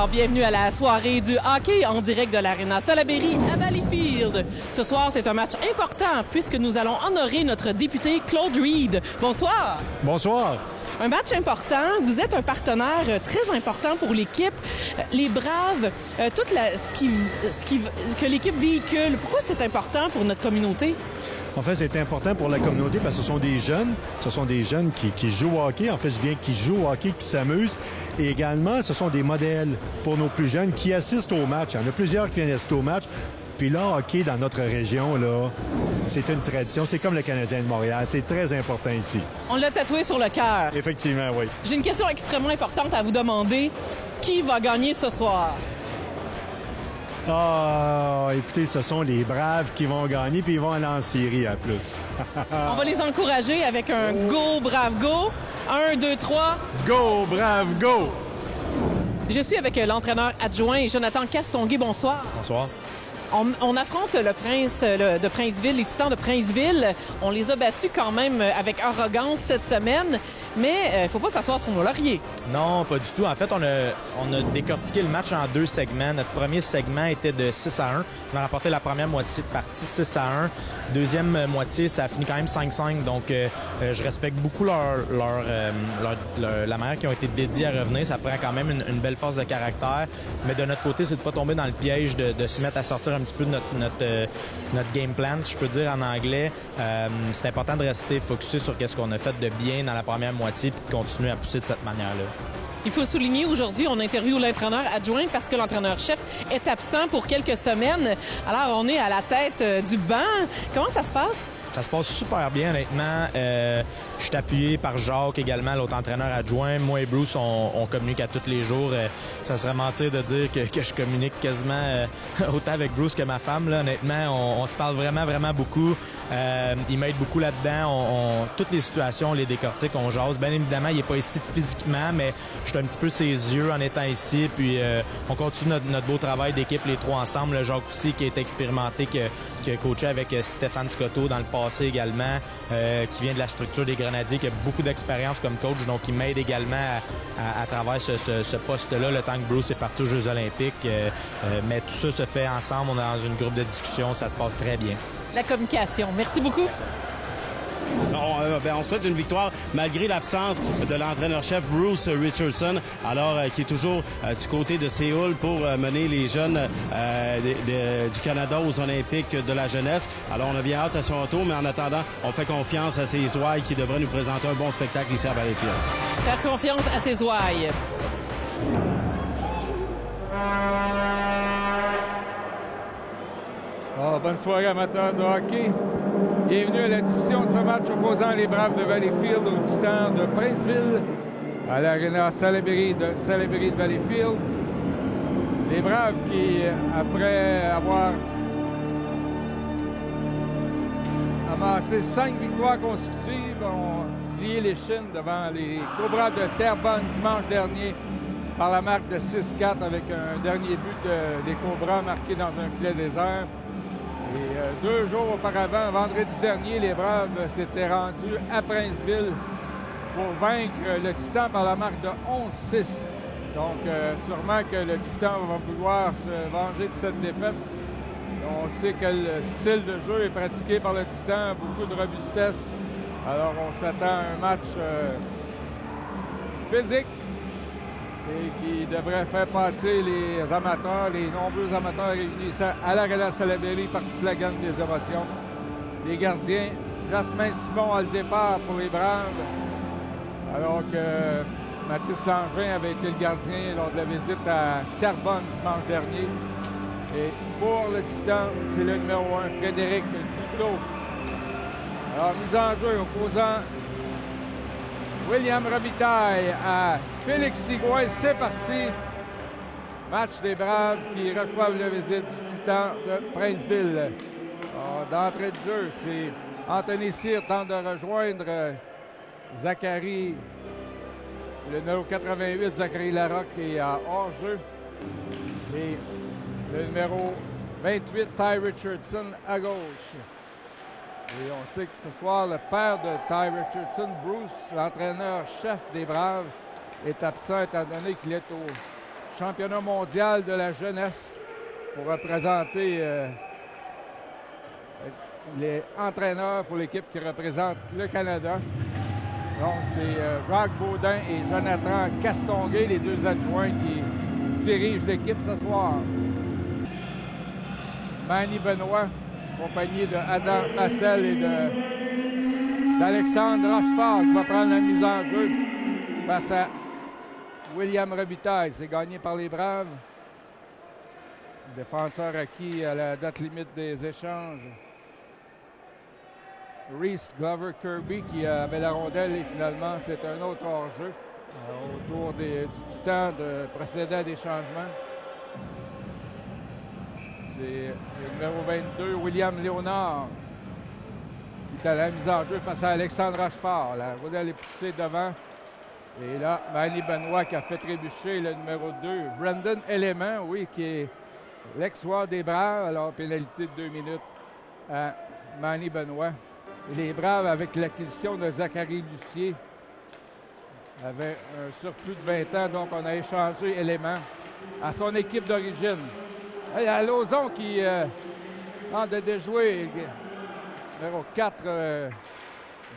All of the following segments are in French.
Alors, bienvenue à la soirée du hockey en direct de l'Arena Salaberry à Valleyfield. Ce soir, c'est un match important puisque nous allons honorer notre député Claude Reid. Bonsoir. Bonsoir. Un match important. Vous êtes un partenaire très important pour l'équipe. Les Braves, que l'équipe véhicule. Pourquoi c'est important pour notre communauté? En fait, c'est important pour la communauté parce que ce sont des jeunes. Ce sont des jeunes qui jouent au hockey. En fait, je dis bien qui jouent au hockey, qui s'amusent. Et également, ce sont des modèles pour nos plus jeunes qui assistent au match. Il y en a plusieurs qui viennent assister au match. Puis là, hockey dans notre région, là, c'est une tradition. C'est comme le Canadien de Montréal. C'est très important ici. On l'a tatoué sur le cœur. Effectivement, oui. J'ai une question extrêmement importante à vous demander. Qui va gagner ce soir? Ah, écoutez, ce sont les Braves qui vont gagner, puis ils vont aller en série à plus. On va les encourager avec un Go Brave Go. 1, 2, 3. Go, Brave, go! Je suis avec l'entraîneur adjoint Jonathan Castonguay. Bonsoir. Bonsoir. On affronte le prince de Princeville, les Titans de Princeville. On les a battus quand même avec arrogance cette semaine, mais il faut pas s'asseoir sur nos lauriers. Non, pas du tout. En fait, on a décortiqué le match en deux segments. Notre premier segment était de 6-1. On a remporté la première moitié de partie 6-1. Deuxième moitié, ça a fini quand même 5-5. Donc, je respecte beaucoup la manière qu'ils ont été dédiés à revenir. Ça prend quand même une belle force de caractère. Mais de notre côté, c'est de pas tomber dans le piège de se mettre à sortir un petit peu de notre game plan, si je peux dire en anglais. C'est important de rester focusé sur ce qu'on a fait de bien dans la première moitié puis de continuer à pousser de cette manière-là. Il faut souligner aujourd'hui, on interviewe l'entraîneur adjoint parce que l'entraîneur-chef est absent pour quelques semaines. Alors, on est à la tête du banc. Comment ça se passe? Ça se passe super bien, honnêtement. Je suis appuyé par Jacques également, l'autre entraîneur adjoint. Moi et Bruce, on communique à tous les jours. Ça serait mentir de dire que je communique quasiment autant avec Bruce que ma femme. Là. Honnêtement, on se parle vraiment, vraiment beaucoup. Il m'aide beaucoup là-dedans. Toutes les situations, on les décortique, on jase. Bien évidemment, il n'est pas ici physiquement, mais je suis un petit peu ses yeux en étant ici. Puis on continue notre beau travail d'équipe, les trois ensemble. Le Jacques aussi, qui est expérimenté, qui a coaché avec Stéphane Scotto dans le passé également, qui vient de la structure des Grenadiers, qui a beaucoup d'expérience comme coach, donc il m'aide également à travers ce poste-là, le temps que Bruce est parti aux Jeux olympiques. Mais tout ça se fait ensemble, on est dans une groupe de discussion, ça se passe très bien. La communication. Merci beaucoup. On souhaite une victoire malgré l'absence de l'entraîneur-chef Bruce Richardson, alors qui est toujours du côté de Séoul pour mener les jeunes du Canada aux Olympiques de la jeunesse. Alors on a bien hâte à son retour, mais en attendant, on fait confiance à ses ouailles qui devraient nous présenter un bon spectacle ici à Valleyfield. Faire confiance à ses ouailles. Bonne soirée, amateurs de hockey. Bienvenue à la diffusion de ce match opposant les Braves de Valleyfield aux Titans de Princeville à l'Arena Salaberry de Valleyfield. Les Braves qui, après avoir amassé 5 victoires consécutives, ont plié les chines devant les Cobras de Terrebonne dimanche dernier par la marque de 6-4 avec un dernier but des Cobras marqué dans un filet désert. Et 2 jours auparavant, vendredi dernier, les Braves s'étaient rendus à Princeville pour vaincre le Titan par la marque de 11-6. Donc, sûrement que le Titan va vouloir se venger de cette défaite. On sait que le style de jeu est pratiqué par le Titan, beaucoup de robustesse. Alors, on s'attend à un match physique et qui devrait faire passer les amateurs, les nombreux amateurs réunis à l'Arena Salaberry par toute la gamme des émotions. Les gardiens, Jasmin Simon a le départ pour les Braves, alors que Mathis Langevin avait été le gardien lors de la visite à Terrebonne dimanche dernier. Et pour le Titan, c'est le numéro 1, Frédéric Duclos. Alors, mise en jeu opposant William Robitaille à Félix Sigouin, c'est parti. Match des Braves qui reçoivent la visite du Titan de Princeville. D'entrée de jeu, c'est Anthony Cyr tente de rejoindre Zachary, le numéro 88, Zachary Larocque est hors-jeu. Et le numéro 28, Ty Richardson à gauche. Et on sait que ce soir, le père de Ty Richardson, Bruce, l'entraîneur-chef des Braves, est absent étant donné qu'il est au championnat mondial de la jeunesse pour représenter les entraîneurs pour l'équipe qui représente le Canada. Donc, c'est Jacques Baudin et Jonathan Castonguay, les deux adjoints qui dirigent l'équipe ce soir. Manny Benoit, accompagné de Adam Massel et d'Alexandre Rochefort, qui va prendre la mise en jeu face à William Robitaille. C'est gagné par les Braves. Défenseur acquis à la date limite des échanges. Reese Glover Kirby qui avait la rondelle et finalement c'est un autre hors-jeu autour du Titan de procéder à des changements. C'est le numéro 22, William Léonard, qui est à la mise en jeu face à Alexandre Rochefort. La rondelle est poussée devant. Et là, Manny Benoit qui a fait trébucher le numéro 2. Brandon Element, oui, qui est l'ex-joueur des Braves. Alors, pénalité de 2 minutes à Manny Benoit. Et les Braves, avec l'acquisition de Zachary Lucier, avaient un surplus de 20 ans. Donc, on a échangé Element à son équipe d'origine. Il y a Lauzon qui tente de déjouer. Numéro 4,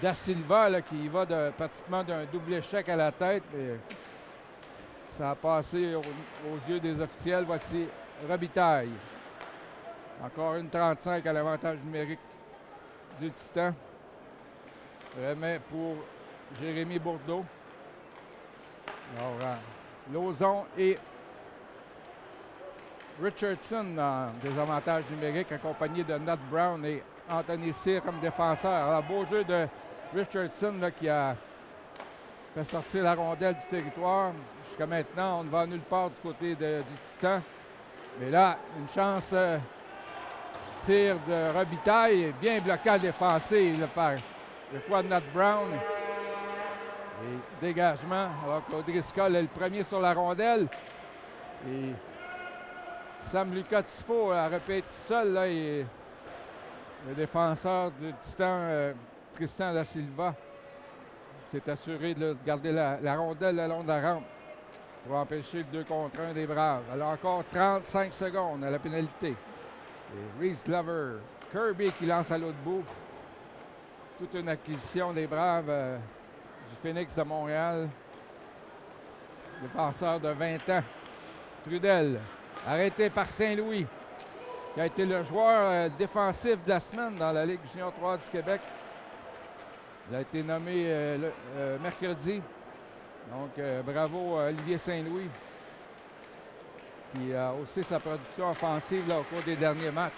Da Silva, là, qui va pratiquement d'un double échec à la tête. Mais ça a passé aux yeux des officiels. Voici Robitaille. Encore une 35 à l'avantage numérique du Titan. Remet pour Jérémy Bourdeau. Alors, Lauzon et Richardson en désavantage numérique, accompagné de Nat Brown et Anthony Cyr comme défenseur. Alors, beau jeu de Richardson là, qui a fait sortir la rondelle du territoire. Jusqu'à maintenant, on ne va nulle part du côté du Titan. Mais là, une chance tir de Robitaille, bien bloqué défensif par le quad Nat Brown. Et dégagement, alors que Driscoll est le premier sur la rondelle. Et Sam Lucas Tifo a repris tout seul, là, et le défenseur du Titan, Tristan Da Silva, s'est assuré de garder la rondelle le long de la rampe pour empêcher le 2 contre 1 des Braves. Alors encore 35 secondes à la pénalité. Et Reese Glover, Kirby qui lance à l'autre bout. Toute une acquisition des Braves du Phoenix de Montréal. Défenseur de 20 ans. Trudel, arrêté par Saint-Louis, qui a été le joueur défensif de la semaine dans la Ligue junior 3 du Québec. Il a été nommé mercredi. Donc, bravo à Olivier Saint-Louis, qui a haussé sa production offensive là, au cours des derniers matchs.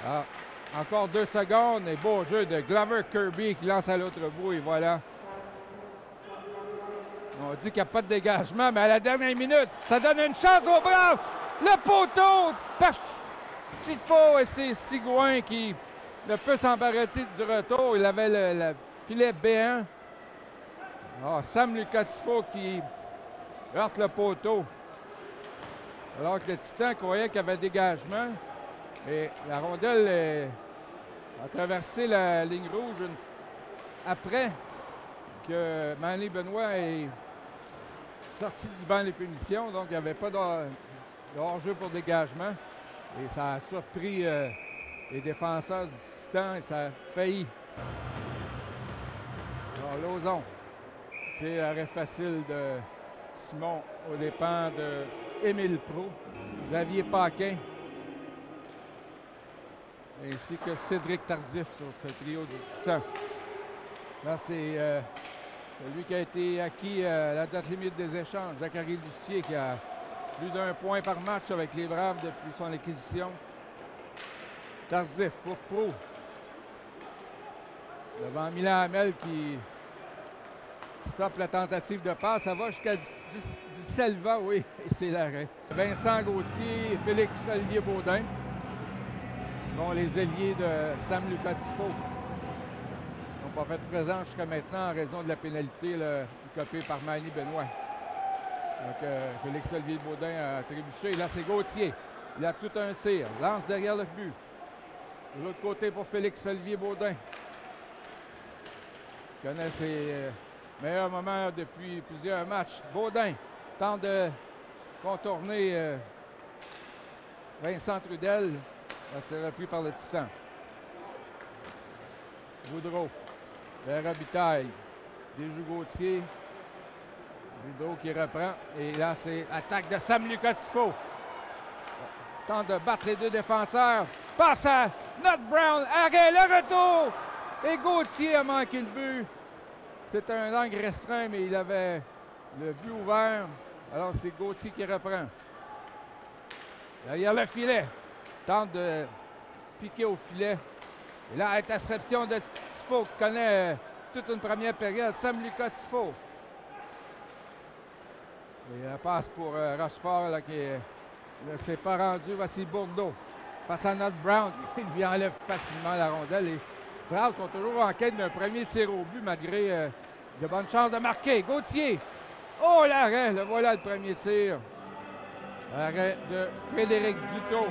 Ah, encore 2 secondes et beau jeu de Glover Kirby qui lance à l'autre bout et voilà. On dit qu'il n'y a pas de dégagement, mais à la dernière minute, ça donne une chance aux Braves. Le poteau parti si fort et c'est Sigouin qui ne peut s'embarrasser du retour. Il avait le filet B1. Oh, Sam Lucas Tifo qui heurte le poteau. Alors que le Titan croyait qu'il y avait dégagement. Et la rondelle a traversé la ligne rouge après que Manny Benoit est sorti du banc des punitions. Donc, il n'y avait pas de hors-jeu pour dégagement. Et ça a surpris les défenseurs du Titan et ça a failli. Alors, Lauzon. C'est l'arrêt facile de Simon aux dépens de Émile Pro. Xavier Paquin. Ainsi que Cédric Tardif sur ce trio du Titan. Là, c'est celui qui a été acquis à la date limite des échanges. Zachary Lucier qui a plus d'1 point par match avec les Braves depuis son acquisition. Tardif pour Pro. Devant Milan Hamel qui stoppe la tentative de passe. Ça va jusqu'à Selva, oui, et c'est l'arrêt. Vincent Gauthier et Félix Olivier Baudin seront les ailiers de Sam Lucas Tifo. Ils n'ont pas fait présent jusqu'à maintenant en raison de la pénalité copée par Manny Benoit. Donc, Félix Olivier Baudin a trébuché. Là, c'est Gauthier. Il a tout un tir. Lance derrière le but. De l'autre côté pour Félix Olivier Baudin. Il connaît ses meilleurs moments depuis plusieurs matchs. Baudin tente de contourné Vincent Trudel. C'est repris par le Titan. Boudreau vers Robitaille. Déjou Gauthier. Boudreau qui reprend. Et là, c'est attaque de Sam Lucas Tifo. Tente de battre les deux défenseurs. Passe à Not Brown. Arrêt, le retour. Et Gauthier a manqué le but. C'est un angle restreint, mais il avait le but ouvert. Alors, c'est Gauthier qui reprend. Derrière le filet. Tente de piquer au filet. Et là, interception de Tifo qui connaît toute une première période. Sam Lucas Tifo. Et la passe pour Rochefort là, qui ne s'est pas rendu. Voici Bourdeau face à Not Brown. Il lui enlève facilement la rondelle. Les Braves sont toujours en quête d'un premier tir au but malgré de bonnes chances de marquer. Gauthier. Oh, l'arrêt. Le voilà le premier tir. L'arrêt de Frédéric Dutot.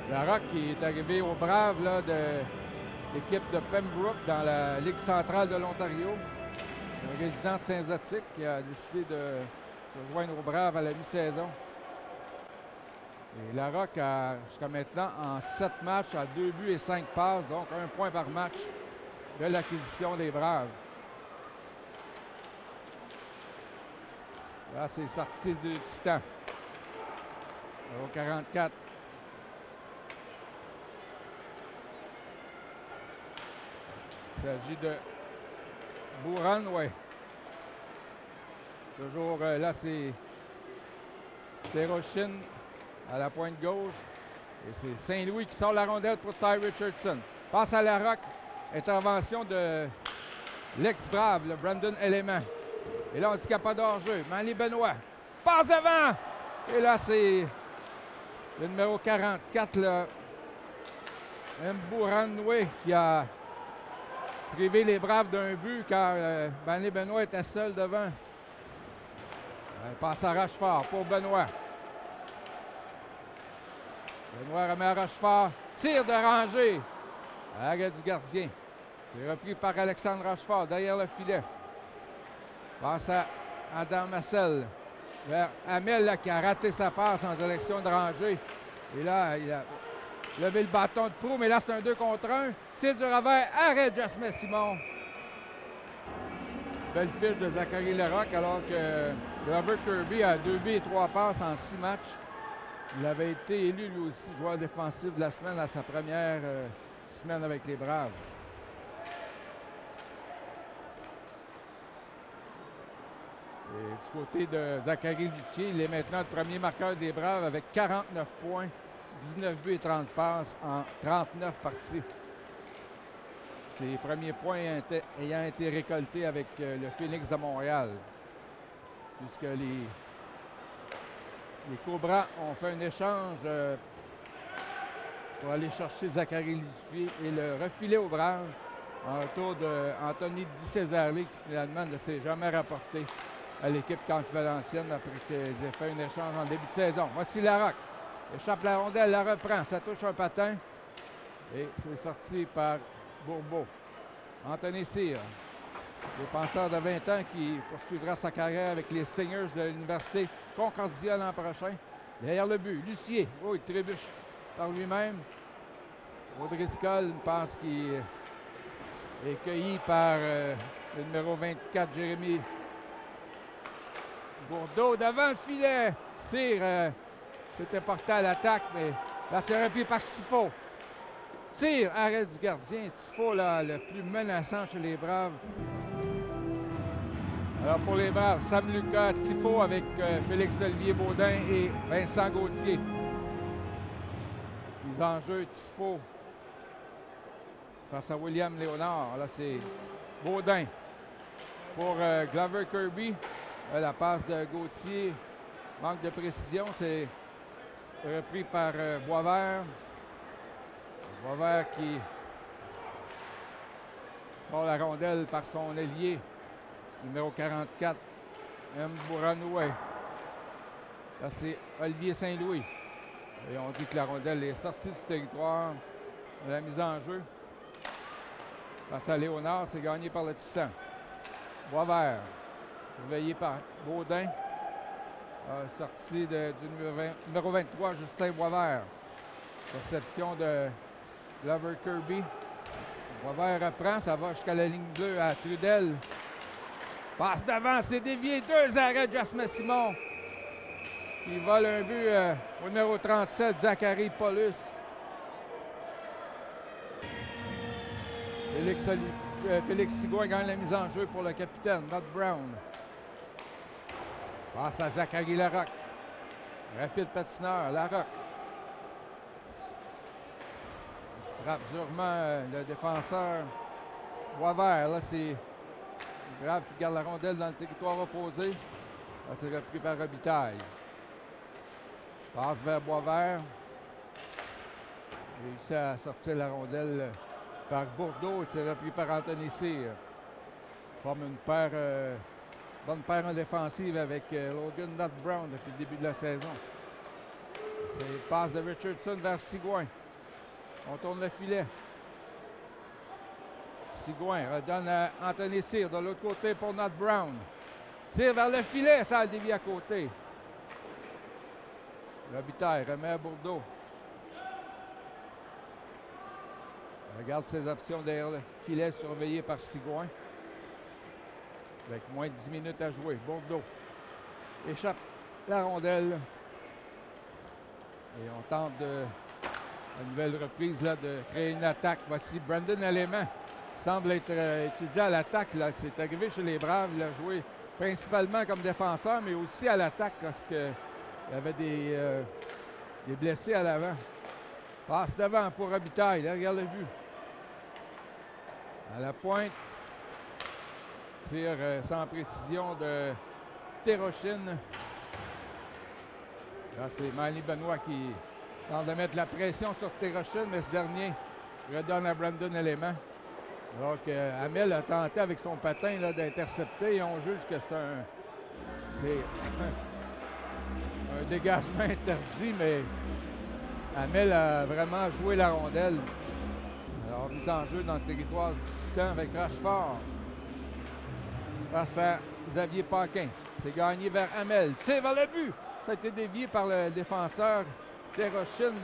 Larocque qui est arrivé aux Braves là, de l'équipe de Pembroke dans la Ligue centrale de l'Ontario. Un résident de Saint-Zotique qui a décidé de se joindre aux Braves à la mi-saison. Et Larocque a jusqu'à maintenant en 7 matchs à 2 buts et 5 passes, donc 1 point par match de l'acquisition des Braves. Là, c'est sorti du Titan. Au 44. Il s'agit de Bourran, oui. Toujours là, c'est Terrochin à la pointe gauche. Et c'est Saint-Louis qui sort la rondelle pour Ty Richardson. Passe à Larocque. Intervention de l'ex-Brave, le Brandon Element. Et là, on dit qu'il n'y a pas d'hors-jeu. Manley Benoît. Passe devant! Et là, c'est le numéro 44, le Mbouranoué, qui a privé les Braves d'un but car Manley Benoît était seul devant. Il passe à Rochefort pour Benoît. Benoît remet à Rochefort. Tir de rangée. Arrêt du gardien. C'est repris par Alexandre Rochefort derrière le filet. Passe à Adam Massel. Vers Hamel là, qui a raté sa passe en direction de rangée. Et là, il a levé le bâton de proue, mais là, c'est un 2 contre 1. Tir du revers. Arrêt de Jasmin Simon. Belle fiche de Zachary Larocque alors que Robert Kirby a 2 buts et 3 passes en 6 matchs. Il avait été élu lui aussi joueur défensif de la semaine à sa première semaine avec les Braves. Et du côté de Zachary Lucier, il est maintenant le premier marqueur des Braves avec 49 points, 19 buts et 30 passes en 39 parties. Ses premiers points ayant été récoltés avec le Phoenix de Montréal. Puisque les Cobras ont fait un échange pour aller chercher Zachary Lucier et le refiler aux Braves en retour d'Anthony Di Cesare qui finalement ne s'est jamais rapporté à l'équipe conférencienne après qu'ils aient fait un échange en début de saison. Voici Larocque. Échappe la rondelle, la reprend. Ça touche un patin. Et c'est sorti par Bourbeau. Anthony Cyr, défenseur de 20 ans qui poursuivra sa carrière avec les Stingers de l'Université Concordia l'an prochain. Derrière le but, Lucier. Oh, il trébuche par lui-même. Audrey Skoll, une passe qui est cueillie par le numéro 24, Jérémy Bourdeau. Devant le filet. Cyr s'était porté à l'attaque, mais là, c'est repris par Tifo. Tir, arrêt du gardien. Tifo, là, le plus menaçant chez les Braves. Alors, pour les Braves, Sam Lucas, Tifo avec Félix-Olivier Baudin et Vincent Gauthier. Mise en jeu, Tifo face à William Léonard. Là, c'est Baudin. Pour Glover Kirby, la passe de Gauthier. Manque de précision, c'est repris par Boisvert. Boisvert qui sort la rondelle par son ailier, numéro 44, Mbouranoué. Là, c'est Olivier Saint-Louis. Et on dit que la rondelle est sortie du territoire de la mise en jeu. Face à Léonard, c'est gagné par le Titan. Boisvert, surveillé par Baudin. Sortie du numéro 23, Justin Boisvert. Réception de Glover Kirby. Boisvert reprend, ça va jusqu'à la ligne bleue à Trudel. Passe devant, c'est dévié. 2 arrêts de Jasmin Simon. Qui vole un but au numéro 37, Zachary Paulus. Félix Sigouin gagne la mise en jeu pour le capitaine, Matt Brown. Passe à Zachary Larocque. Rapide patineur, Larocque. Il frappe durement le défenseur Boisvert. Là, c'est Grave qui garde la rondelle dans le territoire opposé. Là, c'est repris par Robitaille. Passe vers Boisvert. Il réussit à sortir la rondelle par Bourdeau. C'est repris par Anthony Cyr. Forme une bonne paire en défensive avec Logan Nut Brown depuis le début de la saison. C'est passe de Richardson vers Sigouin. On tourne le filet. Sigouin redonne à Anthony Cyr de l'autre côté pour Nut Brown. Tire vers le filet, ça a dévié à côté. Robitaille remet à Bourdeau. Regarde ses options derrière le filet surveillé par Sigouin. Avec moins de 10 minutes à jouer. Bourdeau échappe la rondelle. Et on tente une nouvelle reprise là, de créer une attaque. Voici Brandon Alément. Semble être étudié à l'attaque. C'est arrivé chez les Braves. Il a joué principalement comme défenseur, mais aussi à l'attaque parce qu'il y avait des blessés à l'avant. Passe devant pour Robitaille. Là, regarde le but. À la pointe. Tire sans précision de Terochine. Là, c'est Manny Benoit qui tente de mettre la pression sur Terochine, mais ce dernier redonne à Brandon Alément. Alors qu'Hamel a tenté avec son patin d'intercepter et on juge que c'est un dégagement interdit, mais Hamel a vraiment joué la rondelle. Alors, mise en jeu dans le territoire du Titan avec Rochefort. Face à Xavier Paquin. C'est gagné vers Hamel. Tire vers le but. Ça a été dévié par le défenseur Terochine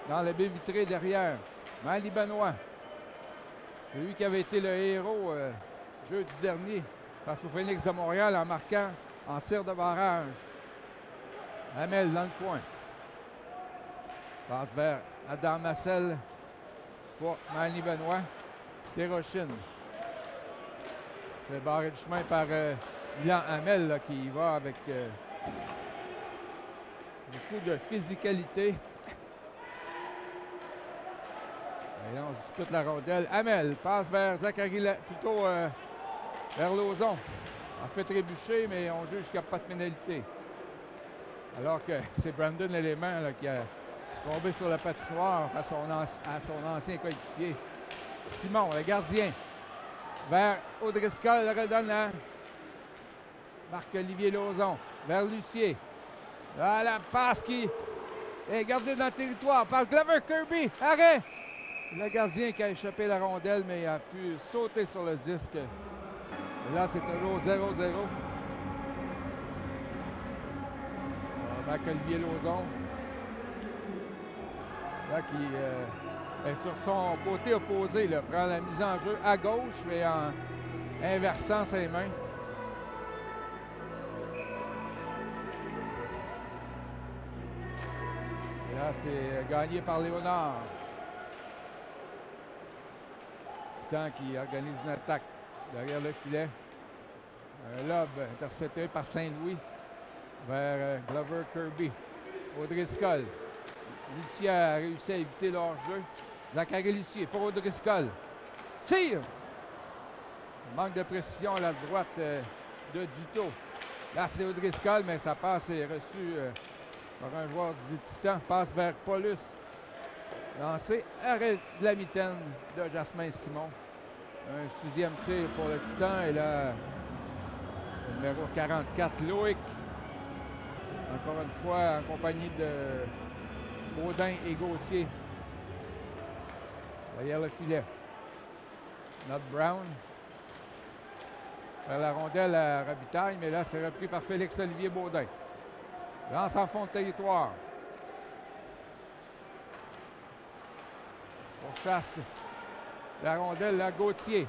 dans le baie vitrée derrière. Manny Benoit. C'est lui qui avait été le héros jeudi dernier face au Phoenix de Montréal en marquant en tir de barrage. Hamel dans le coin. Passe vers Adam Massel pour Manny Benoit. Terochine. C'est barré du chemin par Milan Hamel là, qui va avec beaucoup de physicalité. Et là, on se dispute la rondelle. Hamel passe vers Zachary, plutôt vers Lauzon. En fait trébucher, mais on juge qu'il n'y a pas de pénalité. Alors que c'est Brandon Alément là, qui a tombé sur la patinoire face à son ancien coéquipier. Simon, le gardien, vers Audriscoll, le redonne à Marc-Olivier Lauzon. Vers Lucier. Là, la passe qui est gardée dans le territoire par Glover Kirby. Arrêt! Le gardien qui a échappé la rondelle, mais a pu sauter sur le disque. Et là, c'est toujours 0-0. Marc-Olivier Lauzon. Là, qui est sur son côté opposé. Là, prend la mise en jeu à gauche, mais en inversant ses mains. Et là, c'est gagné par Léonard. Titan qui organise une attaque derrière le filet. Un lob intercepté par Saint-Louis vers Glover Kirby. Audriscoll. Lucier a réussi à éviter leur jeu. Zachary Lucier pour Audriscoll. Tire! Manque de précision à la droite de Duto. Là, c'est Audriscoll, mais sa passe est reçue par un joueur du Titan. Passe vers Paulus. Lancé, arrêt de la mitaine de Jasmin Simon. Un 6e tir pour le Titan. Et là, le numéro 44, Loïc. Encore une fois, en compagnie de Baudin et Gauthier. Derrière le filet. Nut Brown. Vers la rondelle à Robitaille, mais là, c'est repris par Félix-Olivier Baudin. Lance en fond de territoire. On chasse la rondelle à Gauthier.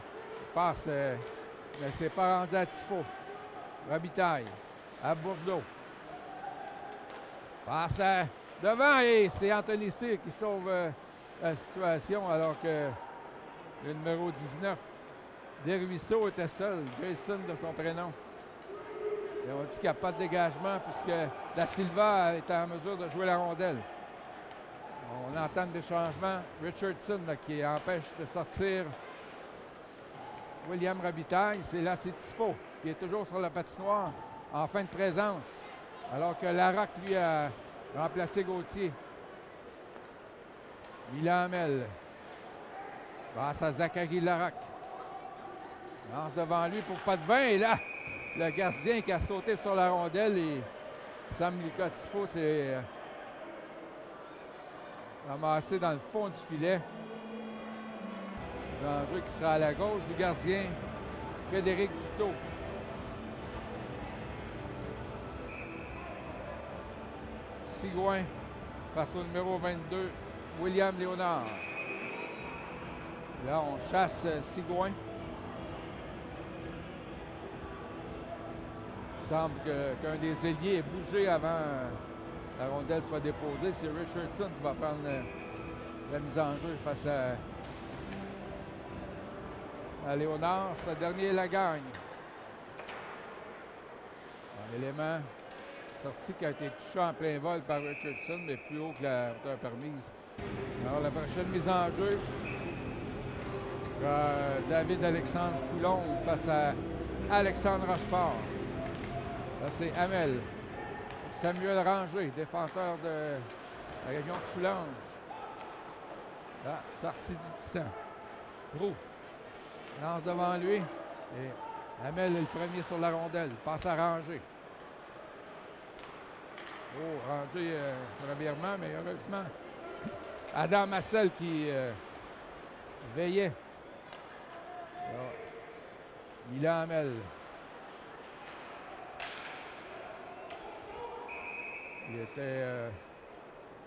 Passe, mais c'est pas rendu à Tifo. Robitaille à Bourdeau. Passe devant et c'est Anthony Cyr qui sauve la situation alors que le numéro 19, Desruisseaux, était seul. Jason de son prénom. Et on dit qu'il n'y a pas de dégagement puisque Da Silva est en mesure de jouer la rondelle. On entend des changements. Richardson là, qui empêche de sortir William Robitaille. C'est Tifo qui est toujours sur la patinoire en fin de présence. Alors que Larocque, lui, a remplacé Gauthier. Milan Hamel. Passe à Zachary Larocque. Lance devant lui pour pas de vin. Et là, le gardien qui a sauté sur la rondelle et Sam Lucas Tifo s'est ramassé dans le fond du filet. L'enjeu qui sera à la gauche du gardien Frédéric Dutot. Sigouin face au numéro 22, William Léonard. Là, on chasse Sigouin. Il semble qu'un des ailiers ait bougé avant la rondelle soit déposée. C'est Richardson qui va prendre la mise en jeu face à Léonard. Ce dernier la gagne. Un élément sorti qui a été touché en plein vol par Richardson, mais plus haut que la hauteur permise. Alors la prochaine mise en jeu sera David-Alexandre Coulombe face à Alexandre Rochefort. Là, c'est Hamel. Samuel Ranger, défenseur de la région de Soulanges. Là, sortie du Titan. Proulx lance devant lui. Et Hamel est le premier sur la rondelle. Passe à Ranger. Oh, Ranger sur un virement, mais heureusement, Adam Massel qui veillait. Là, Milan Hamel. Il était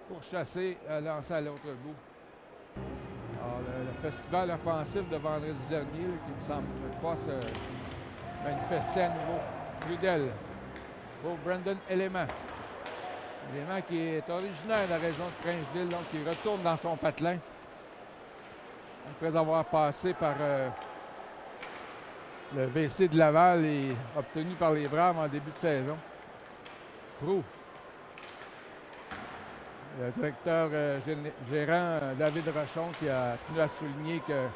pourchassé, lancé à l'autre bout. Alors, le festival offensif de vendredi dernier, là, qui ne semble pas se manifester à nouveau. Rudel pour Brandon Élément. Élément qui est originaire de la région de Princeville, donc qui retourne dans son patelin. Après avoir passé par le VC de Laval et obtenu par les Braves en début de saison. Proulx. Le directeur gérant David Rochon qui a tenu à souligner que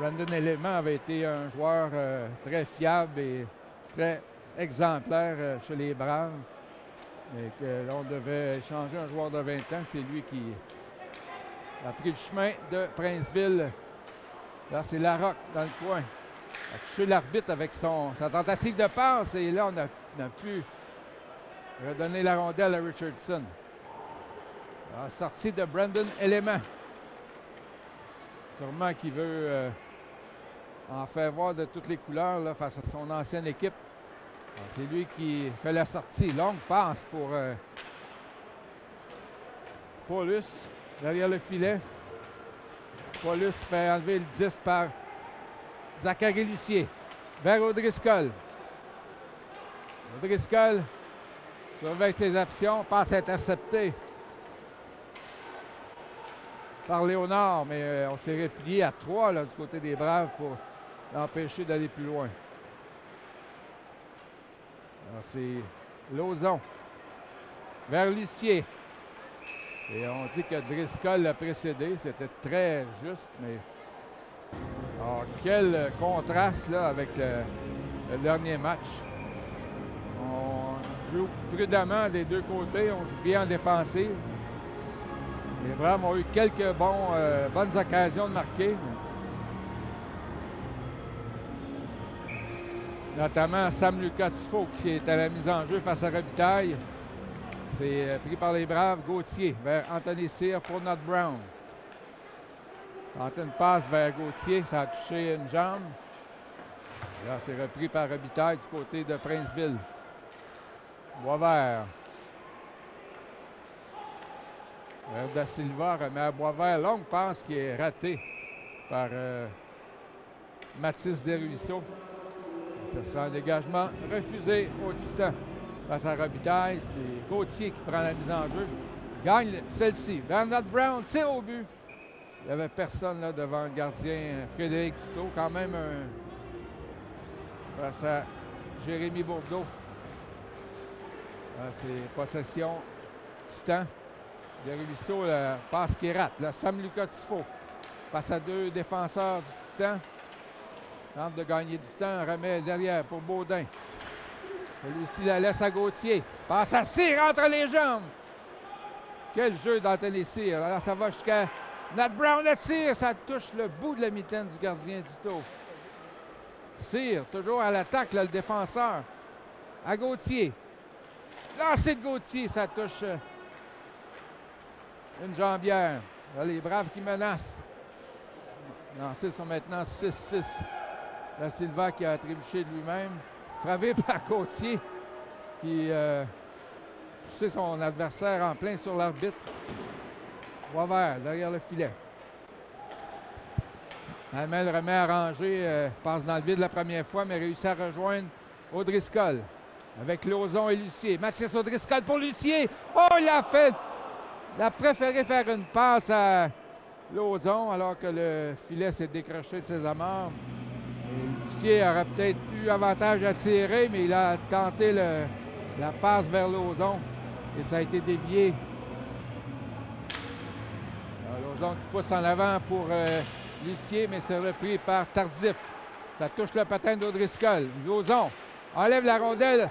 Brandon Élément avait été un joueur très fiable et très exemplaire chez les Braves. Et que l'on devait échanger un joueur de 20 ans. C'est lui qui a pris le chemin de Princeville. Là, c'est Larocque dans le coin. Il a touché l'arbitre avec sa tentative de passe. Et là, on a pu redonner la rondelle à Richardson. La sortie de Brandon Élément. Sûrement qu'il veut en faire voir de toutes les couleurs là, face à son ancienne équipe. C'est lui qui fait la sortie. Longue passe pour Paulus derrière le filet. Paulus fait enlever le 10 par Zachary Lucier vers O'Driscoll. O'Driscoll surveille ses options. Passe interceptée par Léonard, mais on s'est replié à 3 là, du côté des Braves pour l'empêcher d'aller plus loin. C'est Lauzon vers Lucier. Et on dit que Driscoll l'a précédé. C'était très juste, mais... Alors, quel contraste là, avec le dernier match. On joue prudemment des deux côtés. On joue bien en défensive. Les Braves ont eu quelques bonnes occasions de marquer. Notamment Sam Lucas Tifo qui est à la mise en jeu face à Robitaille. C'est pris par les Braves. Gauthier vers Anthony Cyr pour Not Brown. Tente une passe vers Gauthier. Ça a touché une jambe. Là, c'est repris par Robitaille du côté de Princeville. Boisvert Da Silva remet à Boisvert. Longue passe qui est ratée par Mathis Desruisseaux. Ce sera un dégagement refusé au Titan. Face à Robitaille, c'est Gauthier qui prend la mise en jeu. Gagne celle-ci. Bernard Brown tire au but. Il n'y avait personne là devant le gardien Frédéric Dutot. Quand même face à Jérémy Bourdeau. C'est possession Titan. Desruisseaux, la passe qui rate. Là, Sam Lucas Tifo face à deux défenseurs du Titan. Tente de gagner du temps, remet derrière pour Baudin. Celui-ci la laisse à Gauthier. Passe à Cyr entre les jambes. Quel jeu d'Anthony Cyr. Alors ça va jusqu'à Nat Brown le tire. Ça touche le bout de la mitaine du gardien du taux. Cyr, toujours à l'attaque, le défenseur. À Gauthier. Lancé de Gauthier, ça touche une jambière. Là, les Braves qui menacent. Lancés sont maintenant 6-6. Da Silva qui a trébuché de lui-même. Frappé par Gauthier qui poussait son adversaire en plein sur l'arbitre. Boisvert derrière le filet. Hamel remet à ranger, passe dans le vide la première fois, mais réussit à rejoindre O'Driscoll. Avec Lauzon et Lucier. Mathis O'Driscoll pour Lucier. Oh, il a fait. Il a préféré faire une passe à Lauzon alors que le filet s'est décroché de ses amarres. Lucier aurait peut-être eu avantage à tirer, mais il a tenté la passe vers Lauzon et ça a été dévié. Lauzon qui pousse en avant pour Lucier, mais c'est repris par Tardif. Ça touche le patin d'Audriscoll. Lauzon enlève la rondelle.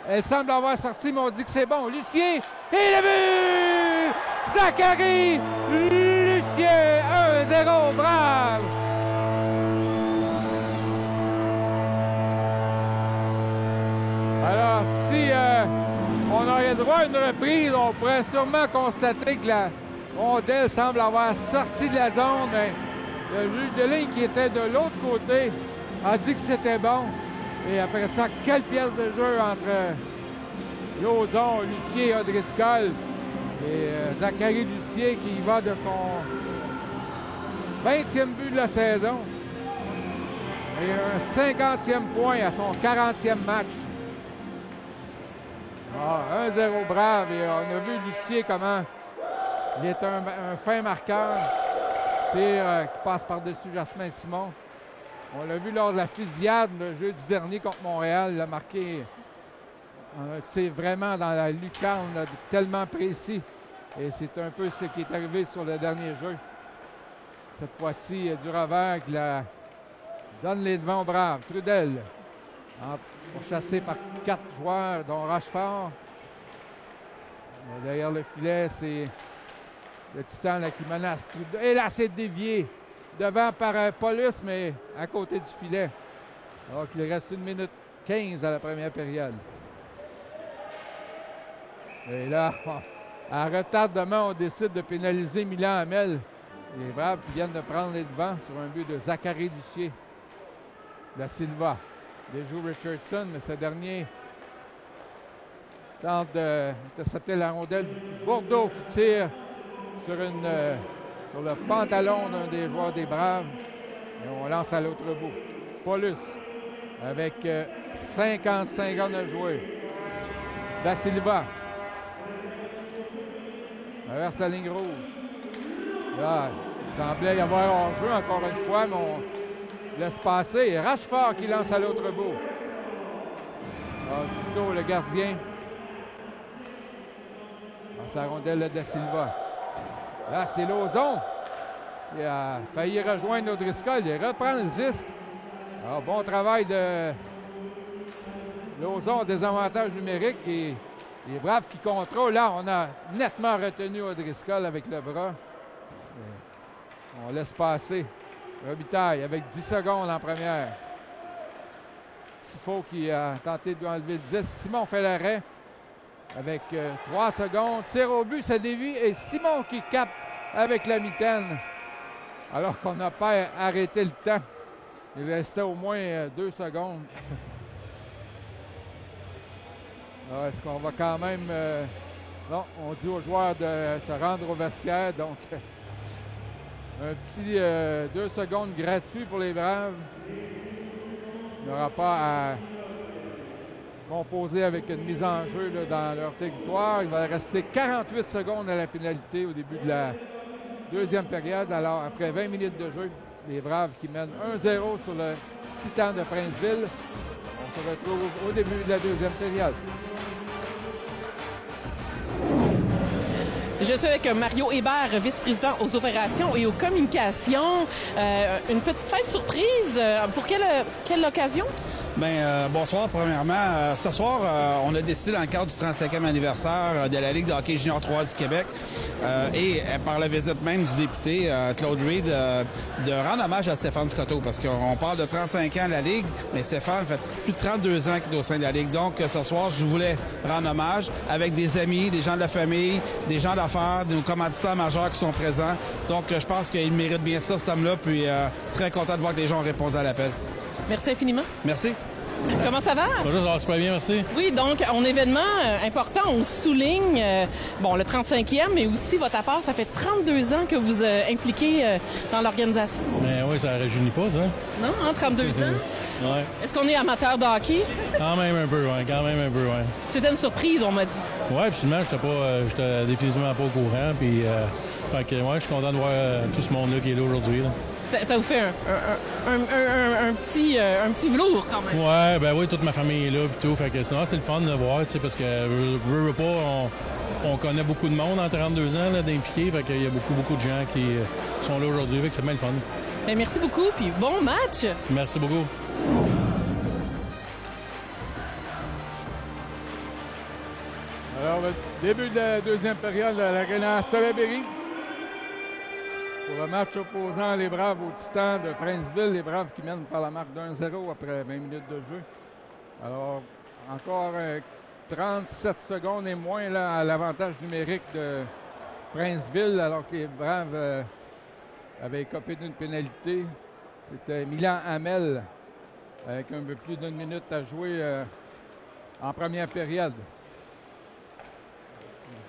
Elle semble avoir sorti, mais on dit que c'est bon. Lucier et le but! Zachary Lucier, 1-0, brave! Alors, si on aurait droit à une reprise, on pourrait sûrement constater que la rondelle semble avoir sorti de la zone, mais le juge de ligne qui était de l'autre côté a dit que c'était bon. Et après ça, quelle pièce de jeu entre Lauzon, Lucier et O'Driscoll. Et Zachary Lucier qui va de son 20e but de la saison. Et un 50e point à son 40e match. 1-0 brave. Et on a vu Lucier comment il est un fin marqueur. C'est qui passe par-dessus Jasmin Simon. On l'a vu lors de la fusillade le jeudi dernier contre Montréal. Il a marqué un tir vraiment dans la lucarne, là, tellement précis. Et c'est un peu ce qui est arrivé sur le dernier jeu. Cette fois-ci, Duravert qui donne les devants aux Braves. Trudel, pourchassé par 4 joueurs, dont Rochefort. Derrière le filet, c'est le Titan là, qui menace Trudel. Et là, c'est dévié. Devant par Paulus, mais à côté du filet. Alors qu'il reste 1 minute 15 à la première période. Et là, à retardement, on décide de pénaliser Milan Hamel. Les Braves qui viennent de prendre les devants sur un but de Zachary Lucier. Da Silva déjoue Richardson, mais ce dernier tente d'intercepter la rondelle. Bourdeau qui tire sur le pantalon d'un des joueurs des Braves. Et on lance à l'autre bout. Paulus avec 55 secondes à jouer. Da Silva traverse la ligne rouge. Là, il semblait y avoir hors-jeu encore une fois, mais on laisse passer. Et Rochefort qui lance à l'autre bout. Dutot, le gardien. Dans sa rondelle de Da Silva. Là, c'est Lauzon. Il a failli rejoindre O'Driscoll. Il reprend le disque. Alors, bon travail de Lauzon, désavantage numérique. Et les Braves qui contrôlent. Là, on a nettement retenu O'Driscoll avec le bras. On laisse passer. Robitaille avec 10 secondes en première. Tifo qui a tenté de lui enlever le disque. Simon fait l'arrêt. Avec 3 secondes, tire au but, ça dévie et Simon qui capte avec la mitaine. Alors qu'on n'a pas arrêté le temps. Il restait au moins 2 secondes. Alors, est-ce qu'on va quand même Bon, on dit aux joueurs de se rendre au vestiaire, donc un petit 2 secondes gratuit pour les Braves. Il n'y aura pas à composer avec une mise en jeu là, dans leur territoire. Il va rester 48 secondes à la pénalité au début de la deuxième période. Alors, après 20 minutes de jeu, les Braves qui mènent 1-0 sur le Titan de Princeville. On se retrouve au début de la deuxième période. Je suis avec Mario Hébert, vice-président aux opérations et aux communications. Une petite fête surprise. Pour quelle occasion? Bien, bonsoir, premièrement. Ce soir, on a décidé, dans le cadre du 35e anniversaire de la Ligue de hockey junior 3 du Québec et par la visite même du député Claude Reed, de rendre hommage à Stéphane Scotto, parce qu'on parle de 35 ans à la Ligue, mais Stéphane fait plus de 32 ans qu'il est au sein de la Ligue. Donc, ce soir, je voulais rendre hommage avec des amis, des gens de la famille, des gens d'affaires, nos commanditaires majeurs qui sont présents. Donc, je pense qu'il mérite bien ça, cet homme-là, puis très content de voir que les gens ont répondu à l'appel. Merci infiniment. Merci. Comment ça va? Bonjour, ça va super bien, merci. Oui, donc, un événement important, on souligne le 35e, mais aussi votre apport, ça fait 32 ans que vous impliquez dans l'organisation. Mais oui, ça ne réjouit pas, ça. Non, 32 ans? Ouais. Est-ce qu'on est amateur de hockey? Quand même un peu, ouais. C'était une surprise, on m'a dit. Oui, absolument, j'étais définitivement pas au courant, puis fait que, ouais, je suis content de voir tout ce monde-là qui est là aujourd'hui, là. Ça vous fait un petit velours, quand même. Ouais, ben oui, toute ma famille est là, puis tout, fait que sinon, c'est le fun de voir, tu sais, parce que, veux pas, on connaît beaucoup de monde en 32 ans, là, d'impliqués, fait qu'il y a beaucoup de gens qui sont là aujourd'hui, fait que c'est bien le fun. Bien, merci beaucoup, puis bon match! Merci beaucoup. Alors, le début de la deuxième période à l'Arena Salaberry. Pour le match opposant les Braves aux Titans de Princeville, les Braves qui mènent par la marque d'1-0 après 20 minutes de jeu. Alors, encore 37 secondes et moins là, à l'avantage numérique de Princeville, alors que les Braves avaient écopé d'une pénalité. C'était Milan Hamel avec un peu plus d'une minute à jouer en première période.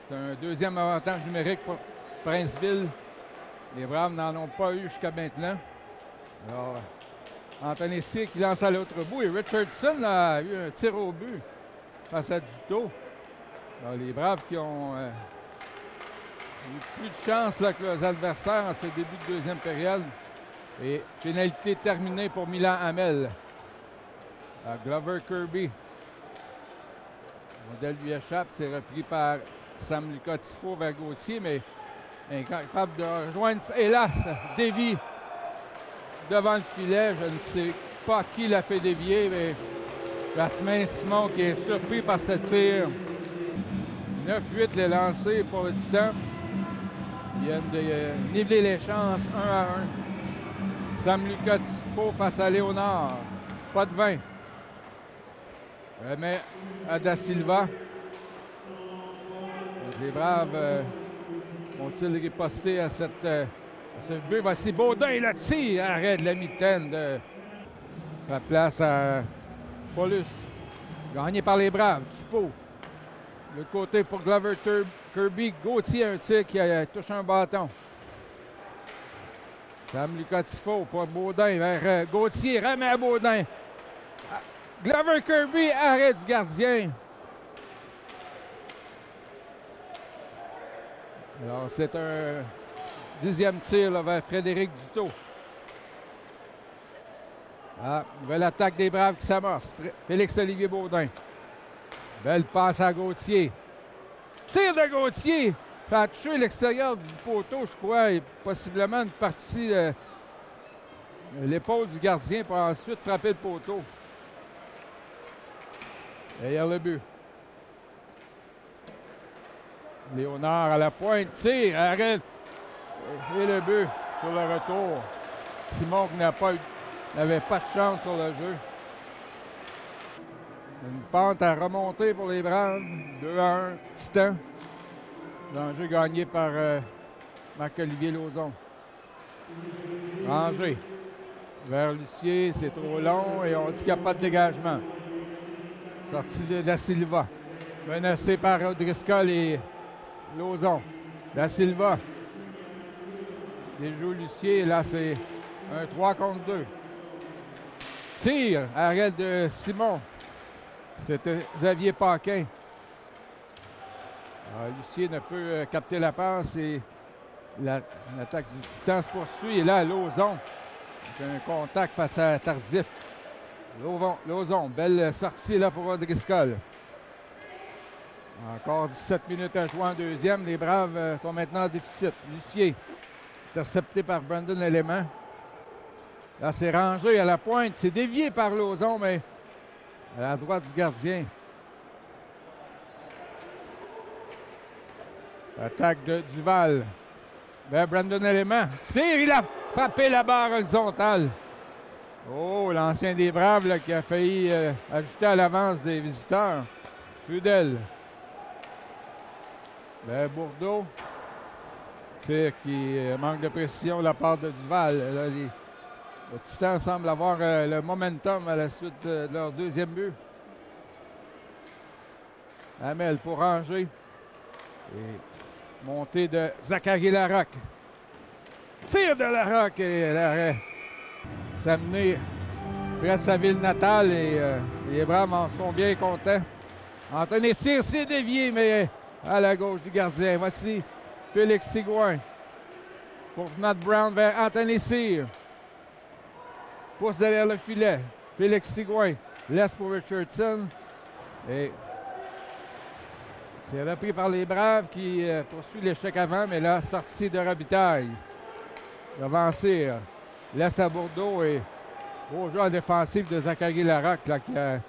C'est un deuxième avantage numérique pour Princeville. Les Braves n'en ont pas eu jusqu'à maintenant. Alors, Anthony Cyr qui lance à l'autre bout et Richardson a eu un tir au but face à Duto. Alors, les Braves qui ont eu plus de chance là, que leurs adversaires en ce début de deuxième période. Et pénalité terminée pour Milan Hamel. Glover Kirby. Le modèle lui échappe, c'est repris par Sam Lucas Tifo vers Gauthier, mais incapable de rejoindre. Et là, ça dévie devant le filet. Je ne sais pas qui l'a fait dévier, mais Jasmin Simon qui est surpris par ce tir. 9-8 les lancés pour le Titan. Ils viennent de niveler les chances 1-1. Sam Lucas Tifo face à Léonard. Pas de 20. Remet à Da Silva. Les Braves vont-ils riposter à ce but? Voici Baudin, le tir, arrêt de la mitaine de la place à Paulus. Gagné par les Braves, Tipo. Le côté pour Glover Kirby. Gauthier, un tir qui touche un bâton. Sam Lucas Tifo pour Baudin vers Gauthier. Remet à Baudin. Glover Kirby, arrêt du gardien. Alors, c'est un 10e tir là, vers Frédéric Duto. Nouvelle attaque des Braves qui s'amorce. Félix-Olivier Baudin. Belle passe à Gauthier. Tir de Gauthier. Fait toucher l'extérieur du poteau, je crois, et possiblement une partie de l'épaule du gardien pour ensuite frapper le poteau. Derrière le but. Léonard à la pointe, tire, arrête. Et le but sur le retour. Simon qui n'avait pas de chance sur le jeu. Une pente à remonter pour les Braves. 2-1, Titan. L'enjeu gagné par Marc-Olivier Lauzon. Rangé. Vers Lucier, c'est trop long et on dit qu'il n'y a pas de dégagement. Sortie de Da Silva. Menacé par O'Driscoll et Lauzon. Da Silva. Déjoue Lucier. Là, c'est un 3 contre 2. Tire. Arrêt de Simon. C'était Xavier Paquin. Lucier ne peut capter la passe et l'attaque du Titan se poursuit. Et là, Lauzon. Avec un contact face à Tardif. Lauzon, belle sortie là pour Driscoll. Encore 17 minutes à jouer en deuxième. Les Braves sont maintenant en déficit. Lucier, intercepté par Brandon Élément. Là, c'est rangé à la pointe. C'est dévié par Lauzon, mais à la droite du gardien. Attaque de Duval. Vers Brandon Élément. Tire, il a frappé la barre horizontale. Oh, l'ancien des Braves là, qui a failli ajouter à l'avance des visiteurs. Trudel. Bourdeau. Tir qui manque de précision de la part de Duval. Là, le Titan semble avoir le momentum à la suite de leur deuxième but. Hamel pour ranger. Et montée de Zachary Larocque. Tir de Larocque et l'arrêt. S'amener près de sa ville natale et les Braves en sont bien contents. Anthony Cyr s'est dévié, mais à la gauche du gardien. Voici Félix Sigouin pour Matt Brown vers Anthony Cyr. Pousse derrière le filet. Félix Sigouin laisse pour Richardson. Et c'est repris par les Braves qui poursuit l'échec avant, mais là, sortie de Robitaille. Devant Cyr. Laisse à Bourdeau et beau jeu en défensif de Zachary Larocque là, qui a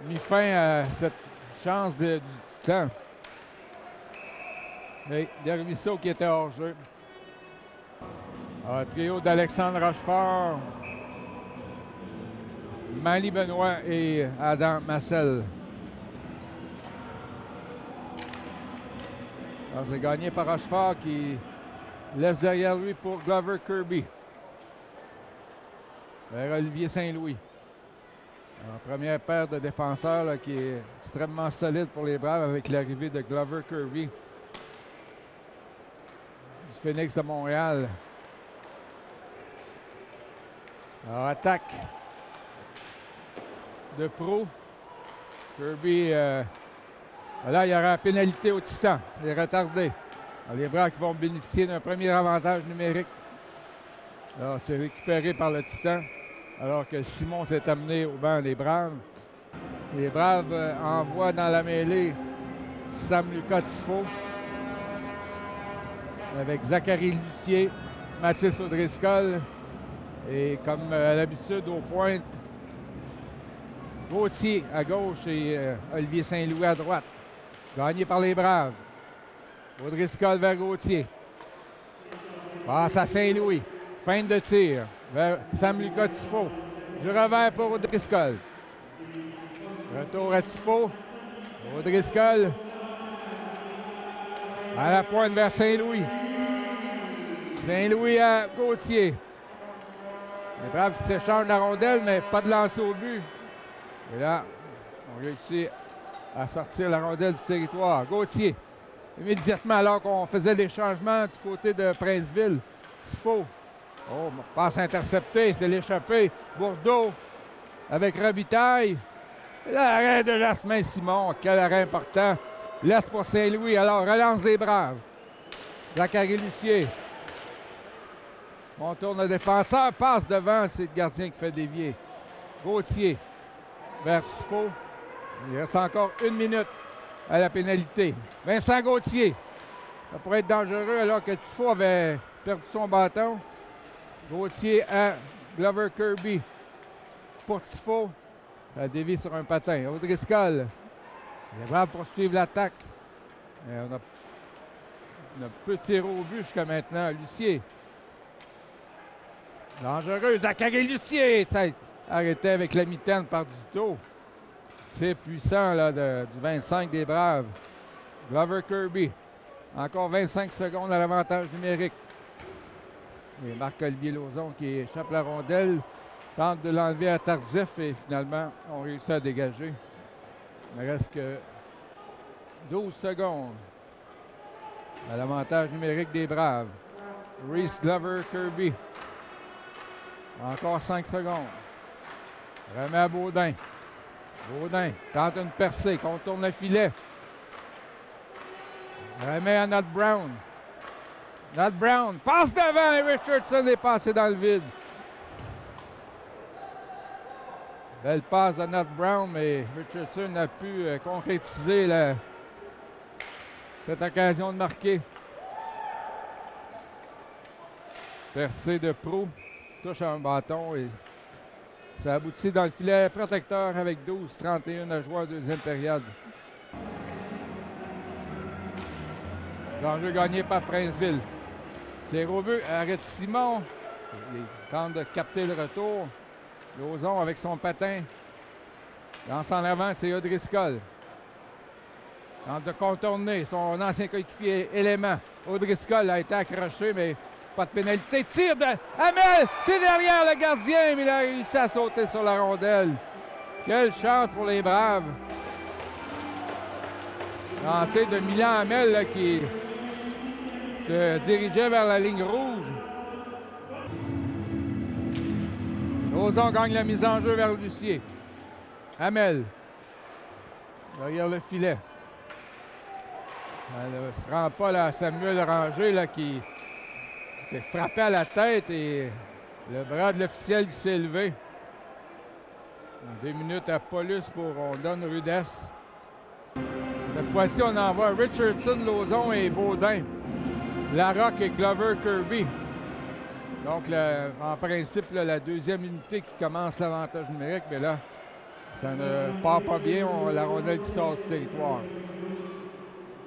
mis fin à cette chance du Titan. Et Dervisseau qui était hors jeu. Trio d'Alexandre Rochefort, Mali Benoît et Adam Massel. C'est gagné par Rochefort qui laisse derrière lui pour Glover Kirby. Vers Olivier Saint-Louis. Première paire de défenseurs là, qui est extrêmement solide pour les Braves avec l'arrivée de Glover Kirby. Du Phoenix de Montréal. Alors, attaque de Pro. Kirby, là, il y aura une pénalité au Titan. C'est retardé. Alors, les Braves qui vont bénéficier d'un premier avantage numérique. Alors, c'est récupéré par le Titan. Alors que Simon s'est amené au banc des Braves. Les Braves envoient dans la mêlée Sam Lucas Tifo avec Zachary Lucier, Mathis O'Driscoll et comme à l'habitude aux pointes, Gauthier à gauche et Olivier Saint-Louis à droite. Gagné par les Braves. O'Driscoll vers Gauthier. Passe à Saint-Louis. Fin de tir vers Sam Lucas Tifo. Je revers pour O'Driscoll. Retour à Tifo. O'Driscoll. À la pointe vers Saint-Louis. Saint-Louis à Gauthier. Les Braves qui s'échangent la rondelle, mais pas de lancer au but. Et là, on réussit à sortir la rondelle du territoire. Gauthier. Immédiatement, alors qu'on faisait des changements du côté de Princeville. Tifo. Oh, passe interceptée, c'est l'échappée. Bourdeau avec Robitaille. L'arrêt de Jasmin Simon. Quel arrêt important. Laisse pour Saint-Louis. Alors, relance des Braves. Zachary Lucier. On tourne le défenseur. Passe devant. C'est le gardien qui fait dévier. Gauthier vers Tifo. Il reste encore 1 minute à la pénalité. Vincent Gauthier. Ça pourrait être dangereux alors que Tifo avait perdu son bâton. Gauthier à Glover Kirby. Pour Tifo. Ça dévie sur un patin. O'Driscoll. Les Braves poursuivent l'attaque. On a peu tiré au but jusqu'à maintenant. Lucier. Dangereux. Zachary Lucier. Ça arrêté avec la mitaine par Duto. C'est puissant là, du 25 des Braves. Glover Kirby. Encore 25 secondes à l'avantage numérique. Et Marc-Olivier Lauzon qui échappe la rondelle. Tente de l'enlever à Tardif et finalement, on réussit à dégager. Il ne reste que 12 secondes. à l'avantage numérique des Braves. Reese, Glover, Kirby. Encore 5 secondes. Remet à Baudin. Baudin tente une percée, contourne le filet. Remet à Nat Brown. Nat Brown passe devant et Richardson est passé dans le vide. Belle passe de Nat Brown, mais Richardson a pu concrétiser cette occasion de marquer. Percée de Pro, touche à un bâton et ça aboutit dans le filet protecteur avec 12-31 à jouer en deuxième période. L'enjeu gagné par Princeville. Tir au but, arrête Simon. Il tente de capter le retour. Lauzon avec son patin. Lance en avant, c'est O'Driscoll. Tente de contourner son ancien coéquipier Élément. O'Driscoll a été accroché, mais pas de pénalité. Tire de Hamel! C'est derrière le gardien, mais il a réussi à sauter sur la rondelle. Quelle chance pour les Braves. Lancé de Milan Hamel là, qui se dirigeait vers la ligne rouge. Lauzon gagne la mise en jeu vers Lucier. Hamel. Derrière le filet. Elle ne se rend pas là, à Samuel Ranger là, qui est frappé à la tête et le bras de l'officiel qui s'est levé. 2 minutes à Paulus pour on donne rudesse. Cette fois-ci, on envoie Richardson, Lauzon et Baudin. Larocque et Glover Kirby. Donc, en principe, là, la deuxième unité qui commence l'avantage numérique, mais là, ça ne part pas bien. La rondelle qui sort du territoire.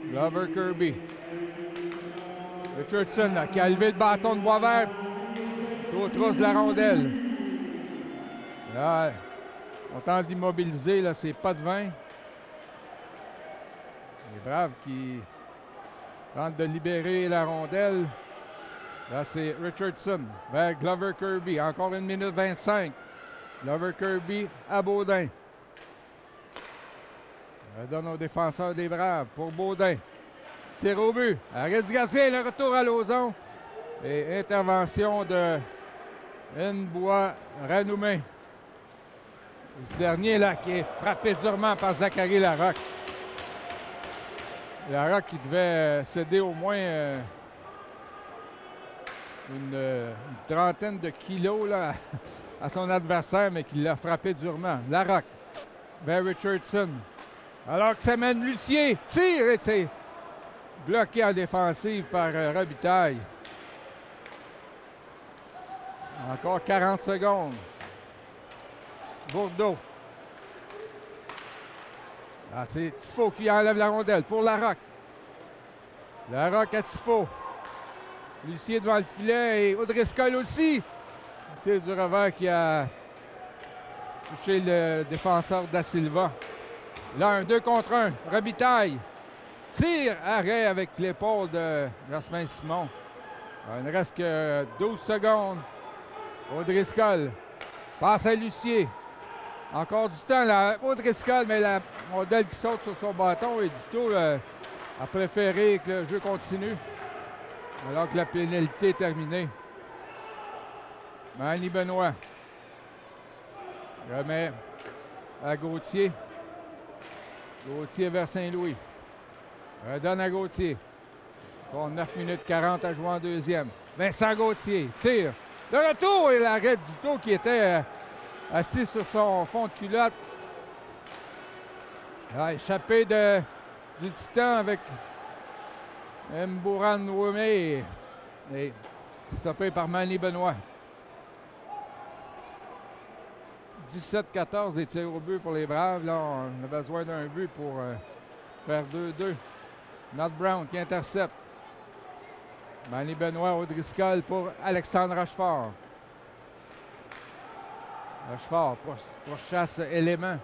Glover Kirby. Richardson là, qui a levé le bâton de Boisvert. Au trousse de la rondelle. Là, on tente d'immobiliser, là, c'est pas de 20. Les Braves qui tentent de libérer la rondelle. Là, c'est Richardson vers Glover Kirby. Encore 1 minute 25. Glover Kirby à Baudin. Elle donne aux défenseurs des Braves pour Baudin. Tir au but. Arrêt du gardien, le retour à Lauzon. Et intervention de Nbois Ranoumé. Ce dernier là qui est frappé durement par Zachary Larocque. Larocque qui devait céder au moins une trentaine de kilos là, à son adversaire, mais qui l'a frappé durement. Larocque vers Richardson. Alors que ça mène Lucier. Tire et c'est bloqué en défensive par Robitaille. Encore 40 secondes. Bourdeau. Ah, c'est Tifo qui enlève la rondelle pour Larocque. Larocque à Tifo. Lucier devant le filet et O'Driscoll aussi. C'est du revers qui a touché le défenseur Da Silva. Là, un 2 contre 1. Robitaille. Tire, arrêt avec l'épaule de Jasmin Simon. Il ne reste que 12 secondes. O'Driscoll. Passe à Lucier. Encore du temps, là. O'Driscoll, mais la rondelle qui saute sur son bâton et du tout a préféré que le jeu continue. Alors que la pénalité est terminée. Manny Benoît. Remet à Gauthier. Gauthier vers Saint-Louis. Redonne à Gauthier. Bon, 9 minutes 40 à jouer en deuxième. Vincent Gauthier tire. Le retour et l'arrêt du tout qui était assis sur son fond de culotte. Ah, échappé du Titan avec Mbouran Ouemé. Et stoppé par Manny Benoît. 17-14 des tirs au but pour les Braves. Là, on a besoin d'un but pour faire 2-2. Nat Brown qui intercepte. Manny Benoît, O'Driscoll pour Alexandre Rochefort. Rochefort pourchasse Élément.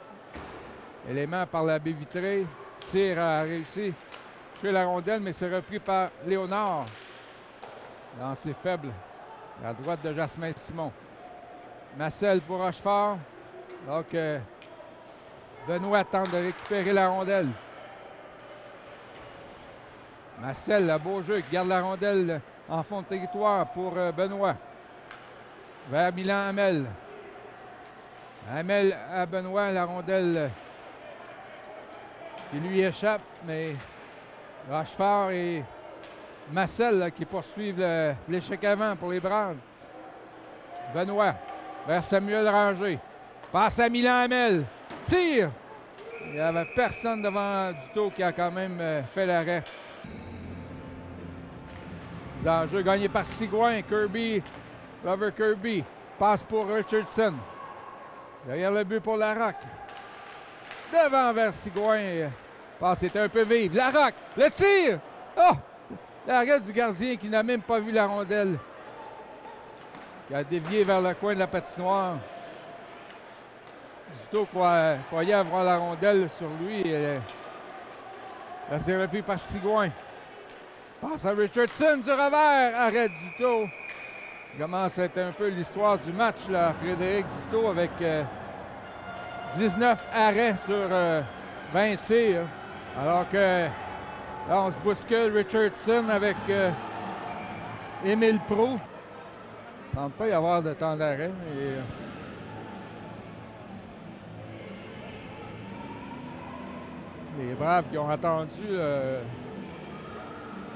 Élément par la baie vitrée. Cyr a réussi à toucher la rondelle, mais c'est repris par Léonard. Lancé faible. À la droite de Jasmin Simon. Marcel pour Rochefort. Donc, Benoît tente de récupérer la rondelle. Marcel, le beau jeu, qui garde la rondelle en fond de territoire pour Benoît. Vers Milan Hamel. Hamel à Benoît, la rondelle qui lui échappe, mais Rochefort et Marcel là, qui poursuivent l'échec avant pour les Browns. Benoît vers Samuel Ranger. Passe à Milan Hamel. Tire! Il n'y avait personne devant Duto qui a quand même fait l'arrêt. Les enjeux gagnés par Sigouin. Glover Kirby. Passe pour Richardson. Derrière le but pour Larocque. Devant vers Sigouin. Passe était un peu vive. Larocque. Le tir! Oh! L'arrêt du gardien qui n'a même pas vu la rondelle. Qui a dévié vers le coin de la patinoire. Duto croyait avoir la rondelle sur lui. Là, c'est repris par Sigouin. Passe à Richardson du revers. Arrête Duto. Il commence à être un peu l'histoire du match, là, Frédéric Duto, avec 19 arrêts sur 20 tirs. Alors que là, on se bouscule Richardson avec Émile Proulx. Il ne semble pas y avoir de temps d'arrêt. Les Braves qui ont attendu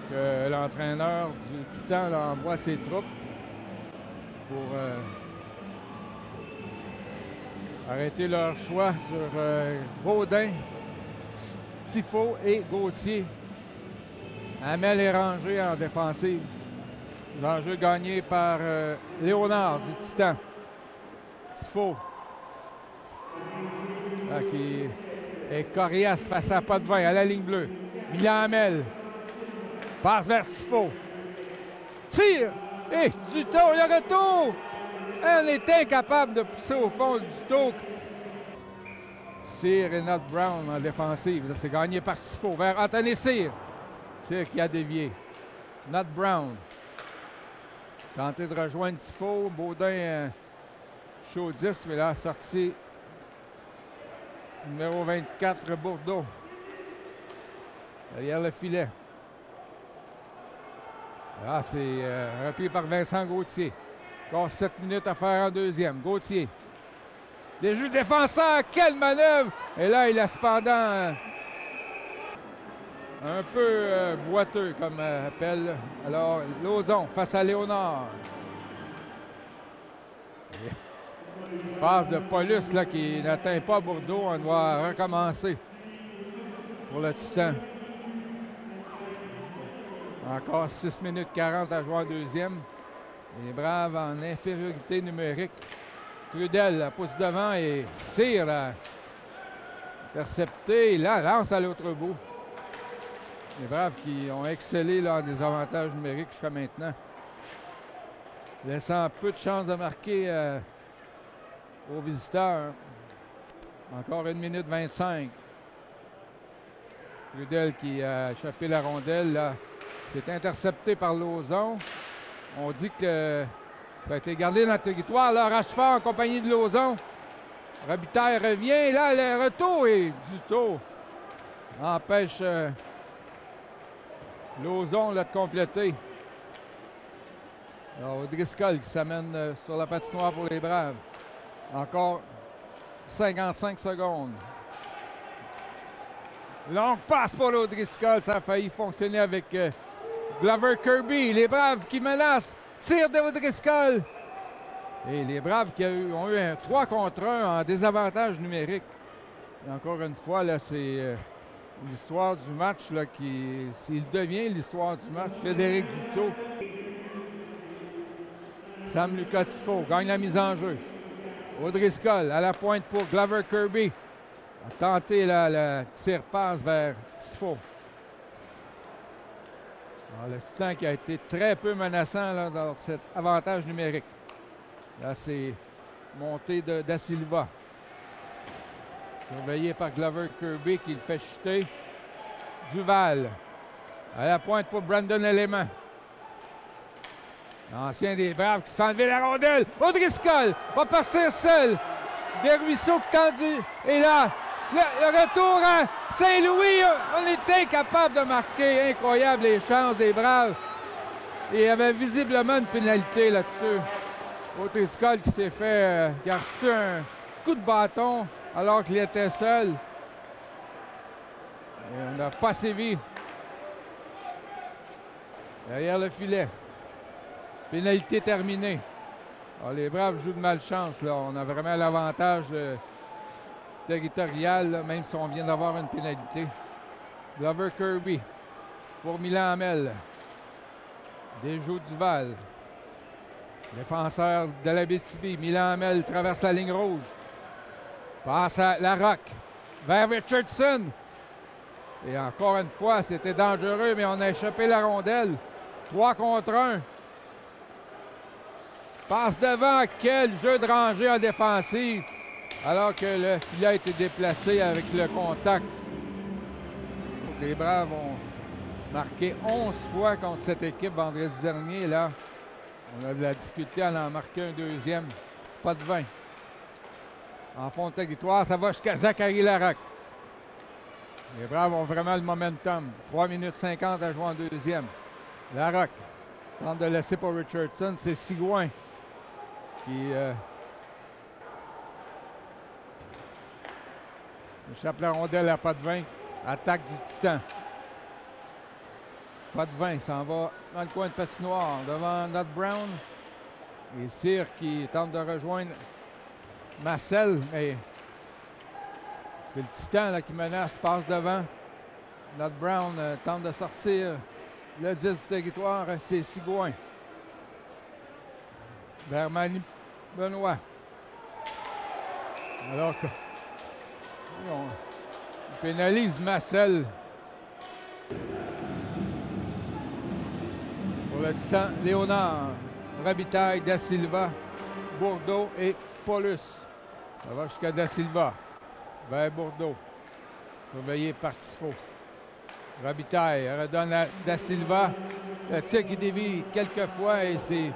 que l'entraîneur du Titan là, envoie ses troupes pour arrêter leur choix sur Baudin, Tifo et Gauthier. Hamel est rangé en défensive. L'enjeu gagné par Léonard du Titan. Tifo. Là, qui est coriace face à pas de vin à la ligne bleue. Milan Hamel. Passe vers Tifo. Tire! Et Duto, le retour! On est incapable de pousser au fond Duto. Cyr et Nat Brown en défensive. C'est gagné par Tifo vers Anthony Cyr. Cyr qui a dévié. Nat Brown. Tenté de rejoindre Tifo. Baudin chaud 10, mais là, sorti numéro 24, Bourdeau. Derrière le filet. Là, c'est repris par Vincent Gauthier. Encore 7 minutes à faire en deuxième. Gauthier. Des jeux défenseurs. Quelle manœuvre! Et là, il a cependant un peu boiteux, comme appelle. Alors, Lauzon face à Léonard. Passe de Paulus là, qui n'atteint pas Bourdeau. On doit recommencer pour le Titan. Encore 6 minutes 40 à jouer en deuxième. Les Braves en infériorité numérique. Trudel pousse devant et Cyr a intercepté. Là, lance à l'autre bout. Les Braves qui ont excellé là, en désavantage numérique jusqu'à maintenant. Laissant peu de chances de marquer aux visiteurs. Encore 1 minute 25. Trudel qui a échappé la rondelle. Là. C'est intercepté par Lauzon. On dit que ça a été gardé dans le territoire. Là, Rochefort en compagnie de Lauzon. Robitaille revient. Là, le retour et Duto empêche Lauzon là, de compléter. Alors, O'Driscoll qui s'amène sur la patinoire pour les Braves. Encore 55 secondes. Longue passe pour l'Odriscoll. Ça a failli fonctionner avec Glover Kirby. Les Braves qui menacent. Tire de O'Driscoll. Et les Braves qui ont eu un 3 contre 1 en désavantage numérique. Et encore une fois, là, c'est l'histoire du match là, s'il devient l'histoire du match. Frédéric Duto. Sam Lucas Tifo gagne la mise en jeu. O'Driscoll à la pointe pour Glover Kirby. A tenté le tir-passe vers Tifo. Alors, le Titan qui a été très peu menaçant là, dans cet avantage numérique. Là, c'est montée de Da Silva. Surveillé par Glover Kirby qui le fait chuter. Duval. À la pointe pour Brandon Element. L'ancien des Braves qui se fait enlever la rondelle. O'Driscoll va partir seul. Desruisseaux qui tendu. Et là, Le retour à Saint-Louis, on était incapable de marquer. Incroyable les chances des Braves. Et il y avait visiblement une pénalité là-dessus. O'Driscoll qui s'est fait, qui a reçu un coup de bâton alors qu'il était seul. Et on n'a pas sévi. Derrière le filet. Pénalité terminée. Alors, les Braves jouent de malchance. Là. On a vraiment l'avantage territorial, là, même si on vient d'avoir une pénalité. Glover Kirby pour Milan Hamel. Desjos Duval. Défenseur de l'Abitibi. Milan Hamel traverse la ligne rouge. Passe à Larocque. Vers Richardson. Et encore une fois, c'était dangereux, mais on a échappé la rondelle. 3 contre 1. Passe devant. Quel jeu de rangée en défensive. Alors que le filet a été déplacé avec le contact. Les Braves ont marqué 11 fois contre cette équipe vendredi dernier. Là, on a de la difficulté à en marquer un deuxième. Pas de 20. En fond de territoire, ça va jusqu'à Zachary Larocque. Les Braves ont vraiment le momentum. 3 minutes 50 à jouer en deuxième. Larocque tente de laisser pour Richardson. C'est Sigouin qui échappe la rondelle à pas de 20. Attaque du Titan. Pas de 20. S'en va dans le coin de patinoire devant Nut Brown. Et Cyr qui tente de rejoindre Marcel. Mais c'est le Titan là, qui menace. Passe devant. Nut Brown tente de sortir le 10 du territoire. C'est Sigouin. Vers Manny Benoît. Alors que on pénalise Marcel. Pour le Titan, Léonard, Robitaille, Da Silva, Bourdeau et Paulus. Ça va jusqu'à Da Silva. Vers Bourdeau. Surveillé par Tifo. Robitaille redonne à Da Silva. Le tir qui dévie quelques fois et c'est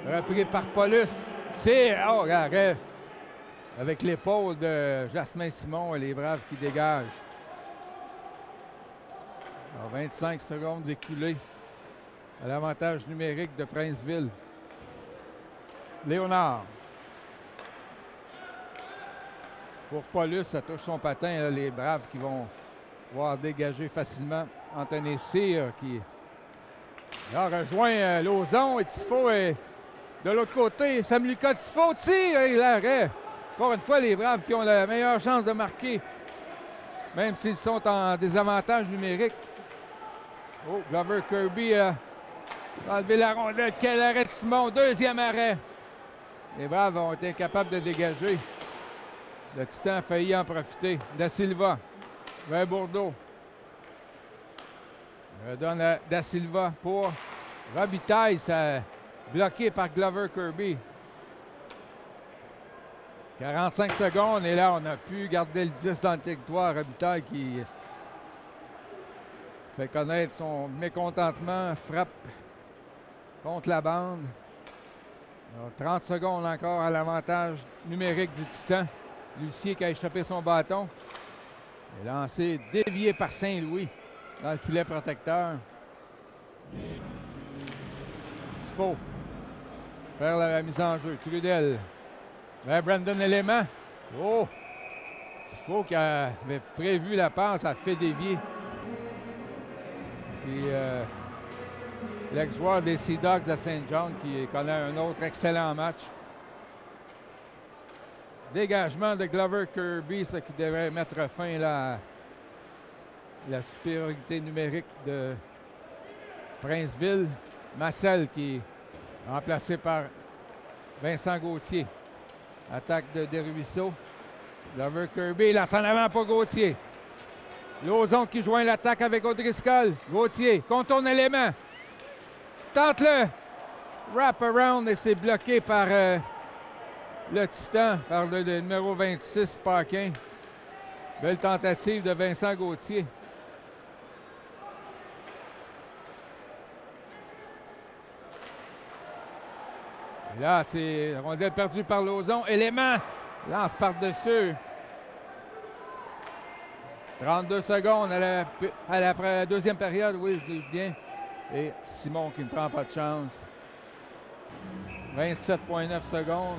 repris par Paulus. C'est l'arrêt avec l'épaule de Jasmin Simon et les Braves qui dégagent. Alors, 25 secondes écoulées à l'avantage numérique de Princeville. Léonard. Pour Paulus, ça touche son patin. Là, les Braves qui vont voir dégager facilement Anthony Cyr qui là, rejoint Lauzon et Tifo est de l'autre côté. Samluca Tifo tire et l'arrêt. Encore une fois, les Braves qui ont la meilleure chance de marquer, même s'ils sont en désavantage numérique. Oh, Glover Kirby a enlevé la rondelle. Quel arrêt de Simon. Deuxième arrêt. Les Braves ont été incapables de dégager. Le Titan a failli en profiter. Da Silva vers Bourdeau. Il redonne à Da Silva pour Robitaille. Ça bloqué par Glover Kirby. 45 secondes et là, on a pu garder le 10 dans le territoire. Robitaille qui fait connaître son mécontentement, frappe contre la bande. Alors, 30 secondes encore à l'avantage numérique du Titan. Lucier qui a échappé son bâton. Et lancé dévié par Saint-Louis dans le filet protecteur. Tifo faire la mise en jeu. Trudel vers Brandon Élément. Oh! Tifo qui avait prévu la passe a fait dévier. Et l'ex-joueur des Sea Dogs de Saint John qui connaît un autre excellent match. Dégagement de Glover Kirby, ce qui devrait mettre fin là, à la supériorité numérique de Princeville. Marcel qui est remplacé par Vincent Gauthier. Attaque de Desruisseaux. Glover Kirby lance en avant pour Gauthier. Lauzon qui joint l'attaque avec O'Driscoll. Gauthier contourne l'élément. Tente le wrap around et c'est bloqué par le Titan, par le numéro 26, Paquin. Belle tentative de Vincent Gauthier. Et là, c'est rondelle perdue par Lauzon. Élément lance par-dessus. 32 secondes à la deuxième période, oui, je dis bien. Et Simon qui ne prend pas de chance. 27,9 secondes.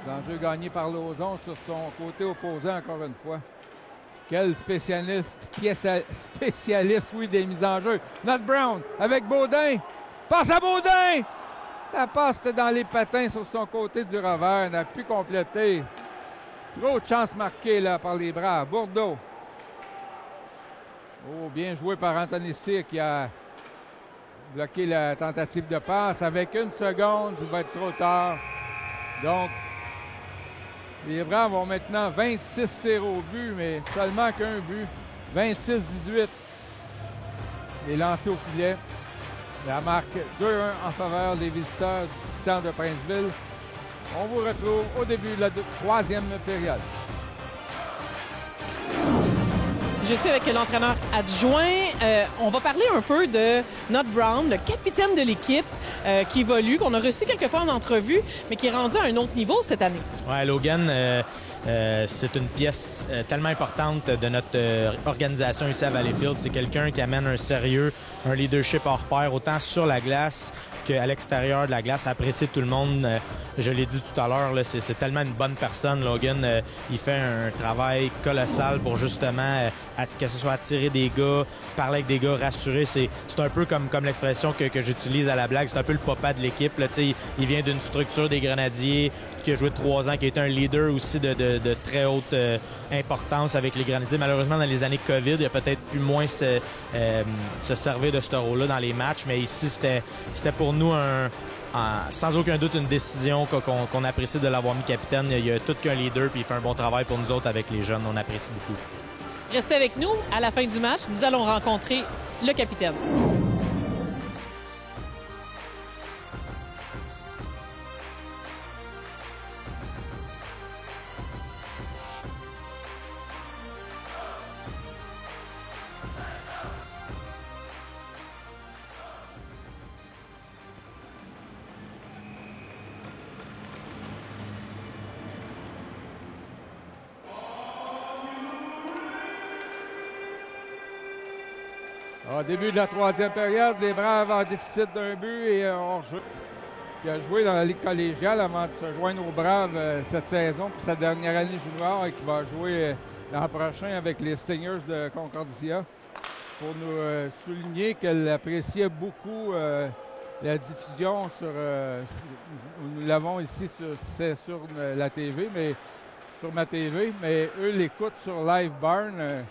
L'enjeu gagné par Lauzon sur son côté opposé, encore une fois. Quel spécialiste, oui, des mises en jeu. Nat Brown avec Baudin. Passe à Baudin! La passe était dans les patins sur son côté du revers. N'a pu compléter. Trop de chances marquées là, par les Braves. Bourdeau. Oh, bien joué par Anthony Cyr qui a bloqué la tentative de passe. Avec 1 seconde, il va être trop tard. Donc, les Braves ont maintenant 26 tirs au but, mais seulement qu'un but. 26-18. Les lancés au filet. La marque 2-1 en faveur des visiteurs du Titan de Princeville. On vous retrouve au début de la troisième période. Je suis avec l'entraîneur adjoint. On va parler un peu de Nat Brown, le capitaine de l'équipe qui évolue, qu'on a reçu quelques fois en entrevue, mais qui est rendu à un autre niveau cette année. Ouais, Logan, c'est une pièce tellement importante de notre organisation ici à Valleyfield. C'est quelqu'un qui amène un sérieux, un leadership hors pair, autant sur la glace qu'à l'extérieur de la glace. Apprécié de tout le monde. Je l'ai dit tout à l'heure, c'est tellement une bonne personne. Logan, il fait un travail colossal pour justement, que ce soit attirer des gars, parler avec des gars, rassurer. C'est un peu comme l'expression que j'utilise à la blague. C'est un peu le papa de l'équipe. Là, il vient d'une structure des Grenadiers qui a joué 3 ans, qui a été un leader aussi de très haute importance avec les Grenadiers. Malheureusement, dans les années COVID, il a peut-être pu moins se servir de ce rôle-là dans les matchs, mais ici, c'était pour nous sans aucun doute une décision qu'on apprécie de l'avoir mis capitaine. Il y a tout qu'un leader, puis il fait un bon travail pour nous autres avec les jeunes. On apprécie beaucoup. Restez avec nous. À la fin du match, nous allons rencontrer le capitaine. Au début de la troisième période, les Braves en déficit d'un but et hors-jeu. Il a joué dans la Ligue collégiale avant de se joindre aux Braves cette saison pour sa dernière année junior et qui va jouer l'an prochain avec les Stingers de Concordia pour nous souligner qu'elle appréciait beaucoup la diffusion sur... nous l'avons ici sur la TV, mais sur ma TV, mais eux l'écoutent sur Live Barn.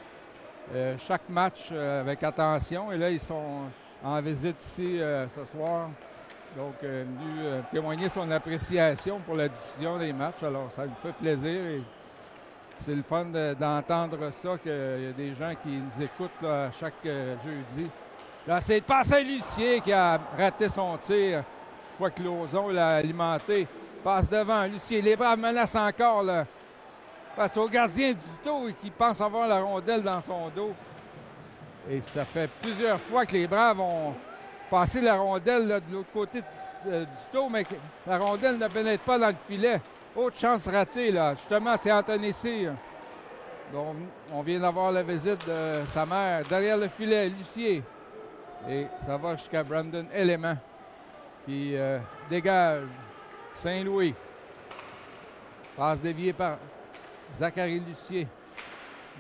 Chaque match avec attention. Et là, ils sont en visite ici ce soir. Donc, venu témoigner son appréciation pour la diffusion des matchs. Alors, ça nous fait plaisir. Et c'est le fun d'entendre ça, qu'il y a des gens qui nous écoutent là, chaque jeudi. Là, c'est pas Saint-Lucien qui a raté son tir. Une fois que Lauzon l'a alimenté. Passe devant. Lucien, les Braves menacent encore, là. Face au gardien du dos qui pense avoir la rondelle dans son dos. Et ça fait plusieurs fois que les Braves ont passé la rondelle là, de l'autre côté du dos, mais que la rondelle ne pénètre pas dans le filet. Autre chance ratée, là. Justement, c'est Anthony Cyr. Donc, on vient d'avoir la visite de sa mère. Derrière le filet, Lucier. Et ça va jusqu'à Brandon Element qui dégage Saint-Louis. Passe déviée par Zachary Lucier,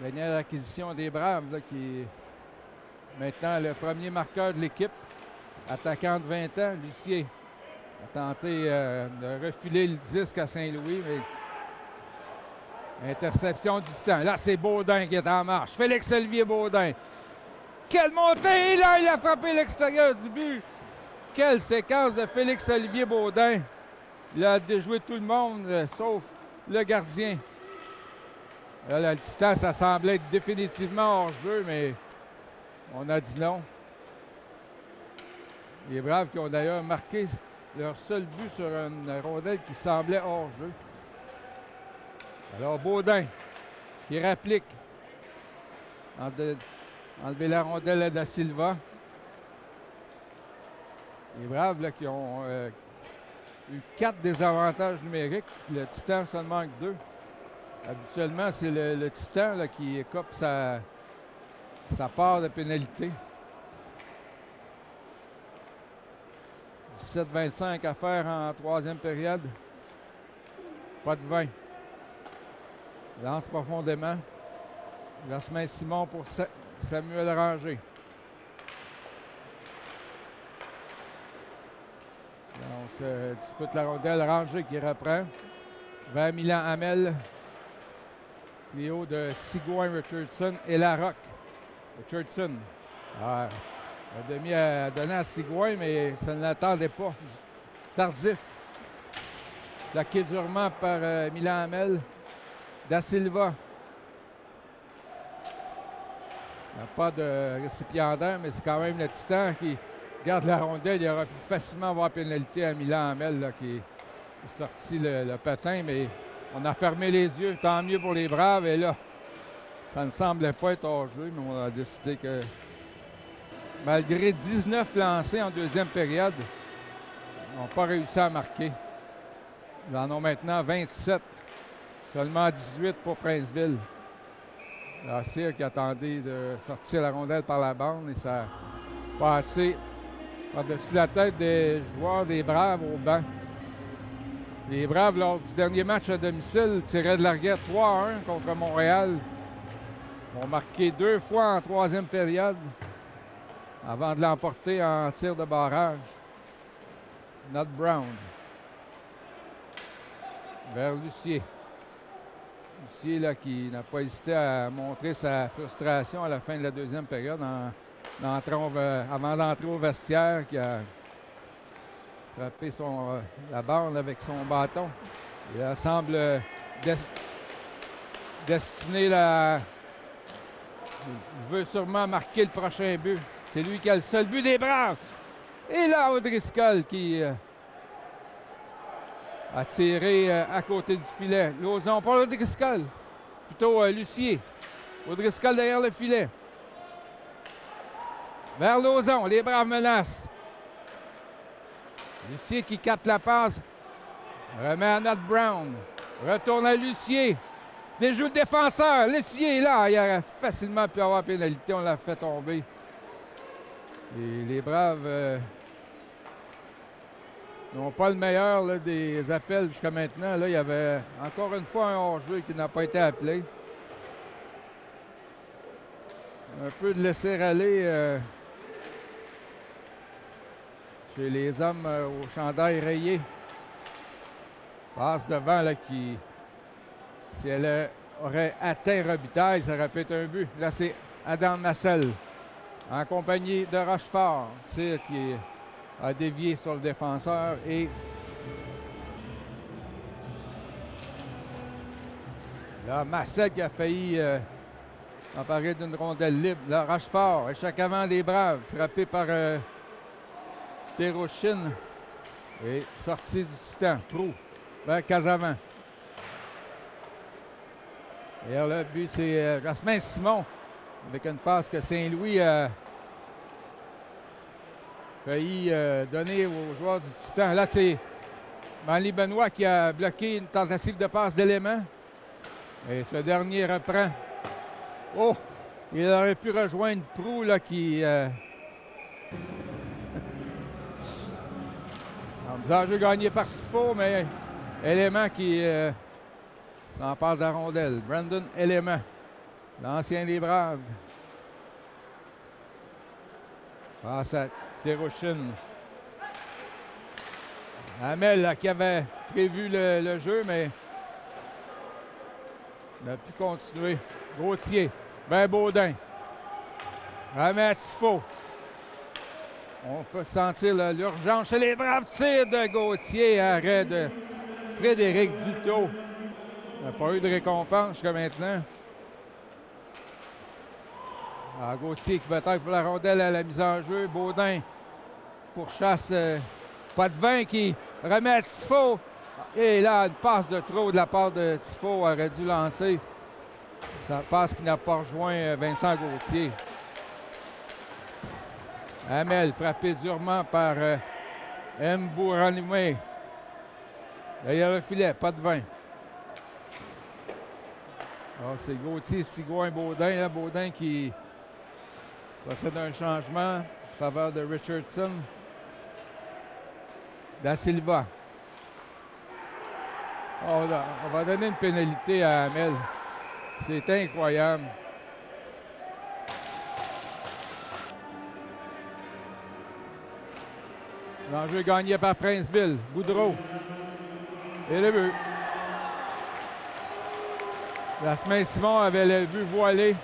dernière acquisition des Braves, là, qui est maintenant le premier marqueur de l'équipe. Attaquant de 20 ans, Lucier a tenté de refiler le disque à Saint-Louis, mais interception du Titan. Là, c'est Baudin qui est en marche. Félix-Olivier Baudin. Quelle montée! Là, il a frappé l'extérieur du but. Quelle séquence de Félix-Olivier Baudin. Il a déjoué tout le monde, sauf le gardien. Là, le Titan, ça semblait être définitivement hors-jeu, mais on a dit non. Les Braves qui ont d'ailleurs marqué leur seul but sur une rondelle qui semblait hors-jeu. Alors, Baudin qui réplique. Enlever la rondelle à Da Silva. Les Braves là, qui ont eu 4 désavantages numériques. Le Titan seulement que 2. Habituellement, c'est le Titan là, qui écope sa part de pénalité. 17-25 à faire en troisième période. Pas de 20. Lance profondément. Jasmin Simon pour Samuel Ranger. On se dispute la rondelle. Ranger qui reprend. Vers Milan Hamel. Trio de Sigouin, Richardson et Larocque. Richardson. La demi a donné à Sigouin, mais ça ne l'attendait pas. Tardif. Plaqué durement par Milan Hamel. Da Silva. Il n'y a pas de récipiendaire, mais c'est quand même le Titan qui garde la rondelle. Il aurait pu facilement avoir pénalité à Milan Hamel là, qui est sorti le patin, mais on a fermé les yeux. Tant mieux pour les Braves. Et là, ça ne semblait pas être hors jeu, mais on a décidé que malgré 19 lancés en deuxième période, ils n'ont pas réussi à marquer. Ils en ont maintenant 27. Seulement 18 pour Princeville. La Cyr qui attendait de sortir la rondelle par la bande et ça a passé par-dessus la tête des joueurs des Braves au banc. Les Braves, lors du dernier match à domicile, tiraient de l'arrière 3-1 contre Montréal. Ils ont marqué 2 fois en troisième période avant de l'emporter en tir de barrage. Not Brown. Vers Lucier. Lucier là, qui n'a pas hésité à montrer sa frustration à la fin de la deuxième période avant d'entrer au vestiaire, qui a frappé la bande avec son bâton. Il semble destiné il veut sûrement marquer le prochain but. C'est lui qui a le seul but des Braves. Et là, O'Driscoll qui a tiré à côté du filet. Lauzon pour O'Driscoll. Plutôt Lucier. O'Driscoll derrière le filet. Vers Lauzon. Les Braves menacent. Lucier qui capte la passe. Remet à Nat Brown. Retourne à Lucier. Déjoue le défenseur. Lucier est là. Il aurait facilement pu avoir pénalité. On l'a fait tomber. Et les Braves n'ont pas le meilleur là, des appels jusqu'à maintenant. Là, il y avait encore une fois un hors-jeu qui n'a pas été appelé. Un peu de laisser-aller chez les hommes au chandail rayé. Passe devant là, qui, si elle aurait atteint Robitaille, ça aurait pu être un but. Là, c'est Adam Massel en compagnie de Rochefort. Tir qui a dévié sur le défenseur et là, Massel qui a failli emparer d'une rondelle libre. Là, Rochefort, échec avant des Braves, frappé par Terouchine et sorti du Titan. Proulx vers Casavant. Et alors, le but, c'est Jasmin Simon avec une passe que Saint-Louis a failli donner aux joueurs du Titan. Là, c'est Manly Benoit qui a bloqué une tentative de passe d'Élément. Et ce dernier reprend. Oh! Il aurait pu rejoindre Proulx là, qui envisage gagné par Tifo, mais Élément qui s'empare de la rondelle. Brandon Élément, l'ancien des Braves. Passe à Terouchine. Hamel là, qui avait prévu le jeu, mais il a pu continuer. Gauthier, vers Baudin. Remet à Tifo. On peut sentir l'urgence chez les Braves. Tir de Gauthier, arrêt de Frédéric Dutot. Il n'a pas eu de récompense jusqu'à maintenant. Ah, Gauthier qui bataille pour la rondelle à la mise en jeu. Baudin pourchasse Potvin qui remet à Tifo. Et là, une passe de trop de la part de Tifo aurait dû lancer. Ça passe qui n'a pas rejoint Vincent Gauthier. Hamel frappé durement par Mbouranimé. Derrière le filet, Potvin. Alors, c'est Gauthier-Sigouin-Baudin. Baudin qui procède un changement en faveur de Richardson. Da Silva. On va donner une pénalité à Hamel. C'est incroyable. L'enjeu gagné par Princeville. Boudreau. Et le but. Lasmin-Simon avait le but voilé.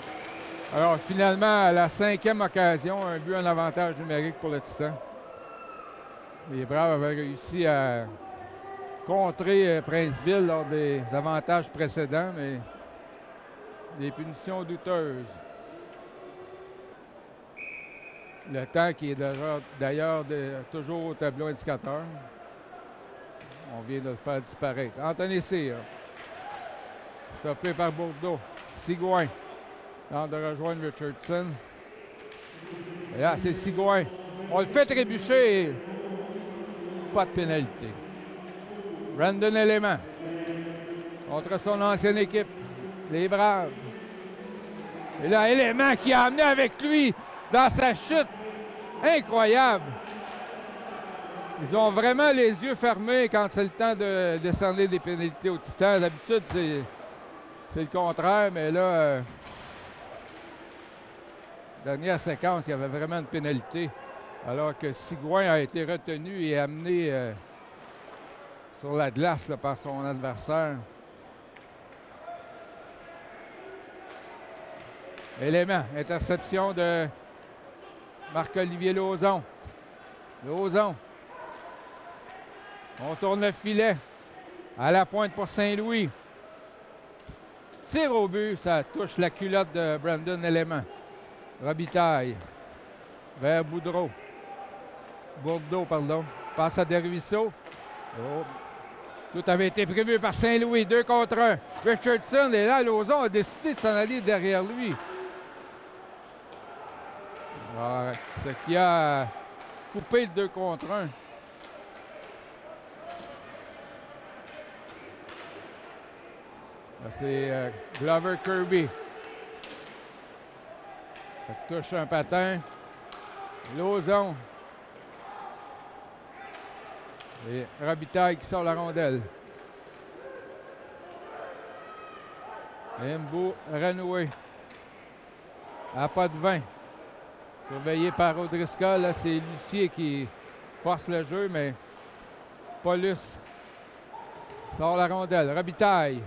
Alors finalement, à la 5e occasion, un but en avantage numérique pour le Titan. Les Braves avaient réussi à contrer Princeville lors des avantages précédents, mais des punitions douteuses. Le temps qui est d'ailleurs toujours au tableau indicateur. On vient de le faire disparaître. Anthony Cyr. Stoppé par Bourdeau. Sigouin. Tente de rejoindre Richardson. Et là, c'est Sigouin. On le fait trébucher. Et pas de pénalité. Brandon Élément. Contre son ancienne équipe. Les Braves. Et là, Élément qui a amené avec lui dans sa chute. Incroyable. Ils ont vraiment les yeux fermés quand c'est le temps de décerner des pénalités aux Titans. D'habitude, c'est le contraire, mais là, dernière séquence, il y avait vraiment une pénalité, alors que Sigouin a été retenu et amené sur la glace là, par son adversaire. Élément, interception de Marc-Olivier Lauzon. Lauzon. On tourne le filet. À la pointe pour Saint-Louis. Tire au but, ça touche la culotte de Brandon Élément. Robitaille. Vers Boudreau. Bourdeau, pardon. Passe à Desruisseaux. Oh. Tout avait été prévu par Saint-Louis. 2 contre 1. Richardson est là. Lauzon a décidé de s'en aller derrière lui. Alors, ce qui a coupé le 2 contre 1. C'est Glover Kirby. Ça touche un patin. Lauzon. Et Robitaille qui sort la rondelle. Mbou renoué. À pas de 20. Surveillé par O'Driscoll. Là, c'est Lucier qui force le jeu, mais Paulus sort la rondelle. Robitaille.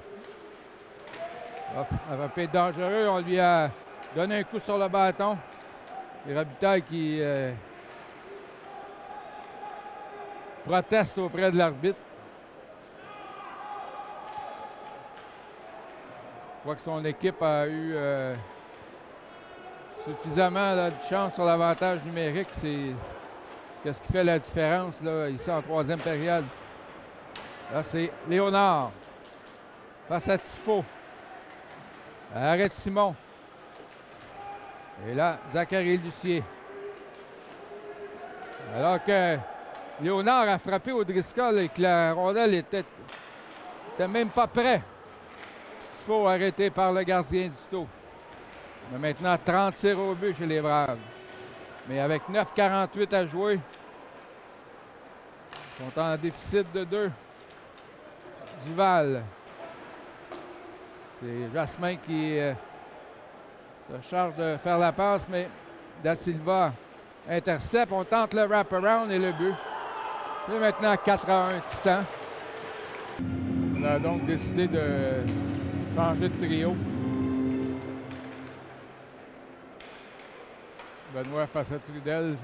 Ça va être dangereux. On lui a donné un coup sur le bâton. Et Robitaille qui proteste auprès de l'arbitre. Je crois que son équipe a eu suffisamment là, de chance sur l'avantage numérique. C'est ce qui fait la différence là, ici en 3e période. Là, c'est Léonard face à Tifo. Arrête Simon. Et là, Zachary Lucier. Alors que Léonard a frappé O'Driscoll et que la rondelle était même pas prêt. Tifo arrêté par le gardien du taux. Mais maintenant, 30 tirs au but chez les Braves. Mais avec 9,48 à jouer, ils sont en déficit de 2. Duval. C'est Jasmin qui se charge de faire la passe, mais Da Silva intercepte. On tente le wrap-around et le but. Et maintenant 4-1 Titan. On a donc décidé de changer de trio. Benoît face à Trudel.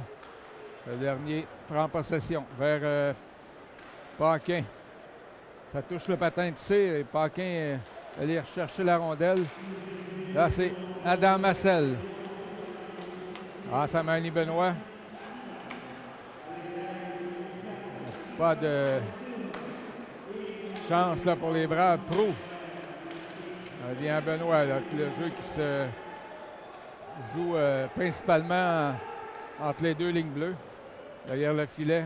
Le dernier prend possession vers Paquin. Ça touche le patin de tir et Paquin aller rechercher la rondelle. Là, c'est Adam Massel. Ah, ça manie Benoît. Pas de chance là, pour les Braves. Pro. Ça vient Benoît, là, le jeu qui se joue principalement entre les 2 lignes bleues, derrière le filet.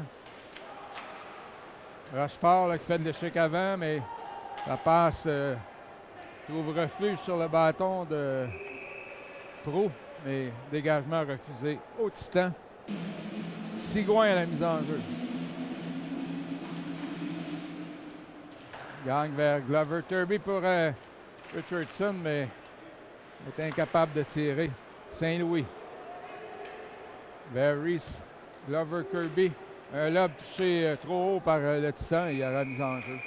Rochefort là, qui fait de l'échec avant, mais ça passe trouve refuge sur le bâton de Pro, mais dégagement refusé au Titan. Sigouin à la mise en jeu. Gagne vers Glover. Turby pour Richardson, mais est incapable de tirer. Saint-Louis. Vers Reese. Glover, Kirby. Un lob touché trop haut par le Titan. Il y a la mise en jeu.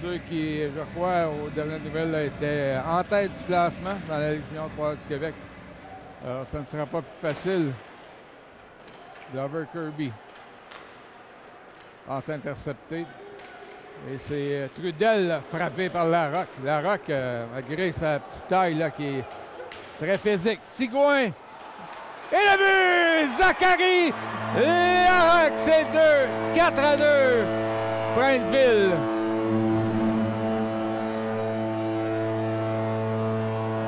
Ceux qui, je crois, aux dernières nouvelles, étaient en tête du classement dans la Ligue junior 3 du Québec. Alors, ça ne sera pas plus facile. Glover, Kirby. Passe intercepté. Et c'est Trudel frappé par Larocque. Larocque, malgré sa petite taille là, qui est très physique. Sigouin. Et le but! Zachary! Larocque, c'est 4-2. Princeville.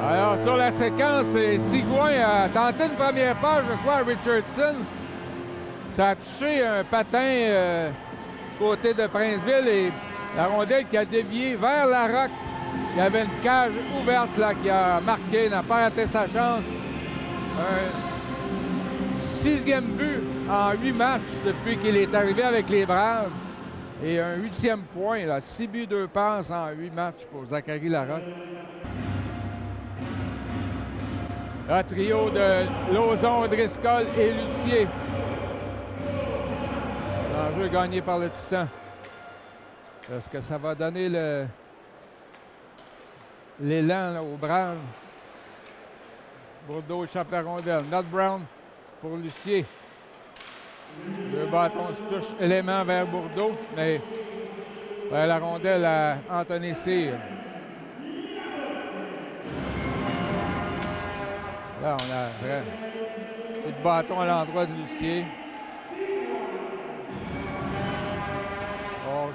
Alors, sur la séquence, Sigouin a tenté une première passe, je crois, à Richardson. Ça a touché un patin du côté de Princeville et la rondelle qui a dévié vers Larocque. Il y avait une cage ouverte là qui a marqué, n'a pas raté sa chance. Un 6e but en 8 matchs depuis qu'il est arrivé avec les Braves. Et un 8e point, là, 6 buts, 2 passes en 8 matchs pour Zachary Larocque. Le trio de Lauzon, Driscoll et Lucier. L'enjeu gagné par le Titan. Est-ce que ça va donner l'élan aux Braves? Bourdeau échappe la rondelle. Not Brown pour Lucier. Le bâton se touche. Élément vers Bourdeau, mais vers la rondelle à Anthony Cyr. Là, on a un coup de bâton à l'endroit de Lucier.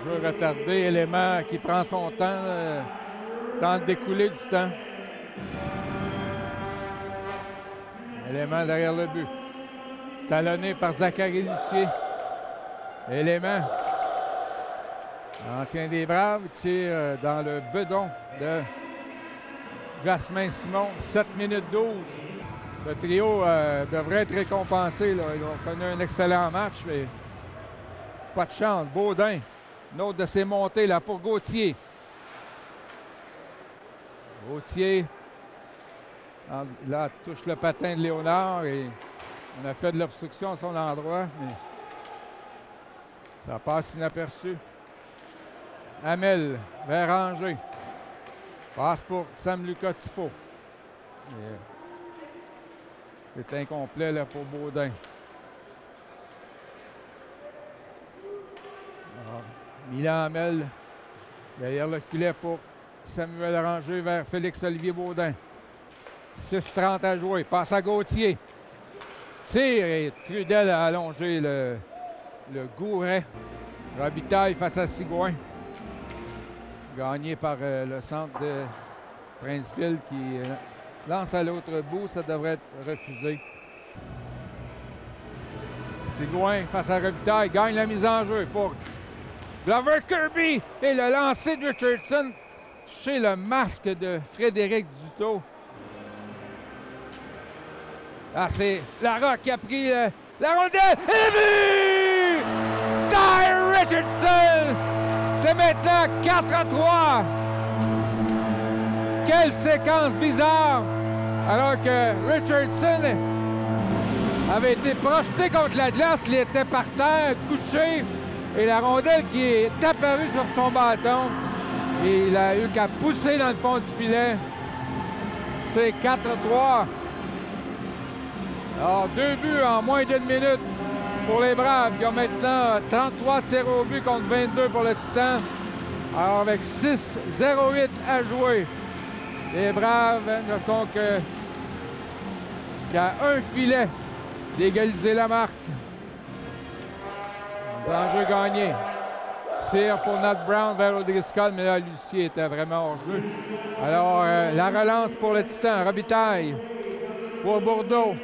Jeu retardé, élément qui prend son temps, tente d'écouler du temps. Élément derrière le but. Talonné par Zachary Lucier. Élément. Ancien des Braves, tire dans le bedon de Jasmin Simon. 7 minutes 12. Ce trio devrait être récompensé. Là. Ils ont connu un excellent match, mais pas de chance. Baudin. Une autre de ses montées là pour Gauthier. Gauthier, là, touche le patin de Léonard et on a fait de l'obstruction à son endroit, mais ça passe inaperçu. Hamel vers Angers. Passe pour Sam-Lucas Tifo. C'est incomplet là, pour Baudin. Milan Hamel, derrière le filet pour Samuel Ranger vers Félix-Olivier Baudin. 6:30 à jouer. Passe à Gauthier. Tire et Trudel a allongé le Gouret. Robitaille face à Sigouin. Gagné par le centre de Princeville qui lance à l'autre bout. Ça devrait être refusé. Sigouin face à Robitaille. Gagne la mise en jeu pour Glover Kirby et le lancer de Richardson chez le masque de Frédéric Dutot. Ah, c'est Larocque qui a pris la rondelle et le but! Ty Richardson! C'est maintenant 4-3. Quelle séquence bizarre! Alors que Richardson avait été projeté contre la glace, il était par terre, couché. Et la rondelle qui est apparue sur son bâton. Et il a eu qu'à pousser dans le fond du filet. C'est 4-3. Alors, 2 buts en moins d'une minute pour les Braves qui ont maintenant 33 tirs au but contre 22 pour le Titan. Alors, avec 6-0-8 à jouer, les Braves ne sont qu'à un filet d'égaliser la marque. Enjeu gagné. Cyr pour Nat Brown vers O'Driscoll, mais là, Lucier était vraiment hors jeu. Alors, la relance pour le Titan. Robitaille pour Bourdeau.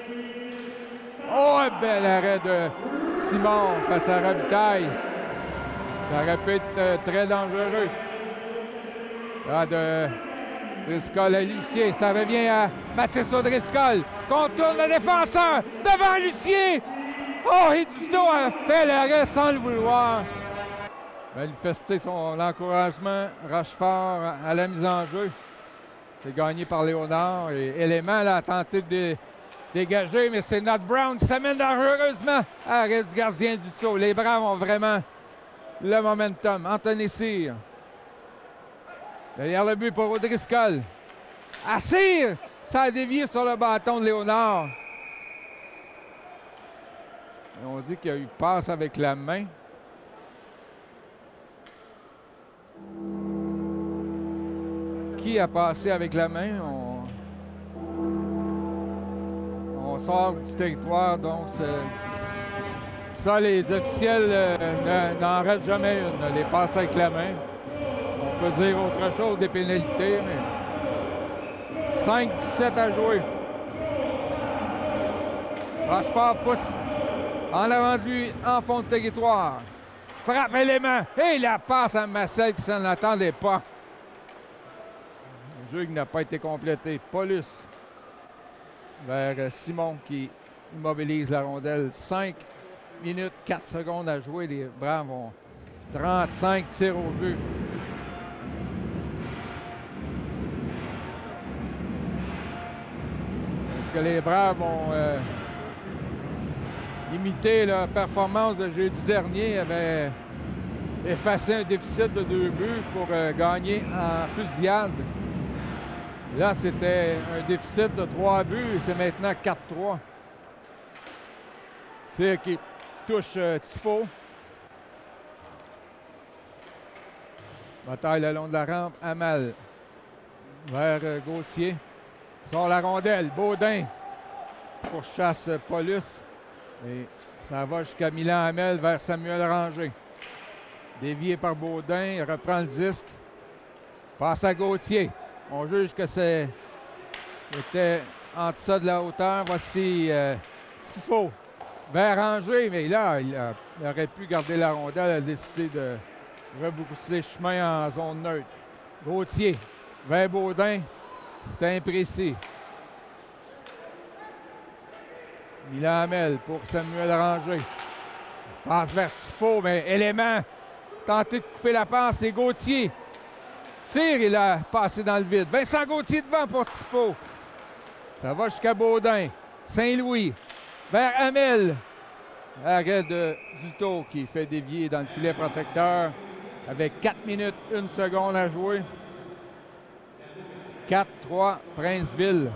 Oh, un bel arrêt de Simon face à Robitaille. Ça aurait pu être très dangereux. Là, de Driscoll à Lucien. Ça revient à Mathis O'Driscoll. Contourne le défenseur. Devant Lucien. Oh, et Duto a fait l'arrêt sans le vouloir. Manifester son encouragement. Rochefort à la mise en jeu. C'est gagné par Léonard. Et Élément là, a tenté de dégager, mais c'est Nat Brown qui s'amène dangereusement. Arrêt du gardien du saut. Les Braves ont vraiment le momentum. Anthony Cyr. Derrière le but pour O'Driscoll. À Cyr! Ça a dévié sur le bâton de Léonard. Et on dit qu'il y a eu passe avec la main. Qui a passé avec la main? On sort du territoire, donc ça, les officiels n'en ratent jamais une. Les passes avec la main. On peut dire autre chose des pénalités, mais 5-17 à jouer. Rochefort pousse en avant de lui, en fond de territoire. Frappe Élément. Et la passe à Massel qui s'en attendait pas. Le jeu qui n'a pas été complété. Paulus vers Simon qui immobilise la rondelle. 5 minutes, 4 secondes à jouer. Les Braves ont 35 tirs au but. Est-ce que les Braves ont imité la performance de jeudi dernier? Ils avaient effacé un déficit de 2 buts pour gagner en fusillade. Là, c'était un déficit de 3 buts et c'est maintenant 4-3. C'est qui touche Tifo. Bataille le long de la rampe. Amal vers Gauthier. Sort la rondelle. Baudin pourchasse Paulus. Et ça va jusqu'à Milan Hamel vers Samuel Ranger. Dévié par Baudin. Il reprend le disque. Passe à Gauthier. On juge que c'était en deçà de la hauteur. Voici Tifo vers Ranger, mais là, il aurait pu garder la rondelle. Il a décidé de rebrousser chemin en zone neutre. Gauthier vers Baudin. C'était imprécis. Milan Hamel pour Samuel Ranger. Passe vers Tifo, mais Élément tenté de couper la passe. C'est Gauthier. Cyr, il a passé dans le vide. Vincent Gauthier devant pour Tifo. Ça va jusqu'à Baudin. Saint-Louis vers Hamel. Arrêt de Duto qui fait dévier dans le filet protecteur avec 4 minutes, 1 seconde à jouer. 4-3, Princeville.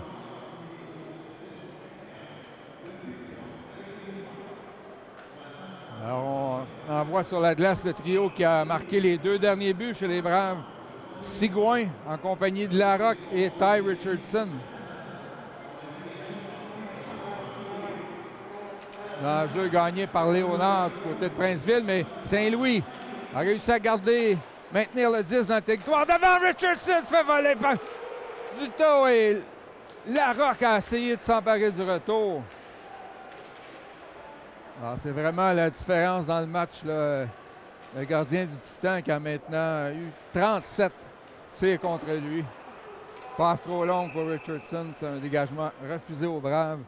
Alors, on envoie sur la glace le trio qui a marqué les 2 derniers buts chez les Braves. Sigouin en compagnie de Larocque et Ty Richardson. L'enjeu gagné par Léonard du côté de Princeville, mais Saint-Louis a réussi à maintenir le 10 dans le territoire. Devant Richardson, se fait voler par Duto et Larocque a essayé de s'emparer du retour. C'est vraiment la différence dans le match, là. Le gardien du Titan qui a maintenant eu 37 tirs contre lui. Passe trop longue pour Richardson. C'est un dégagement refusé aux Braves.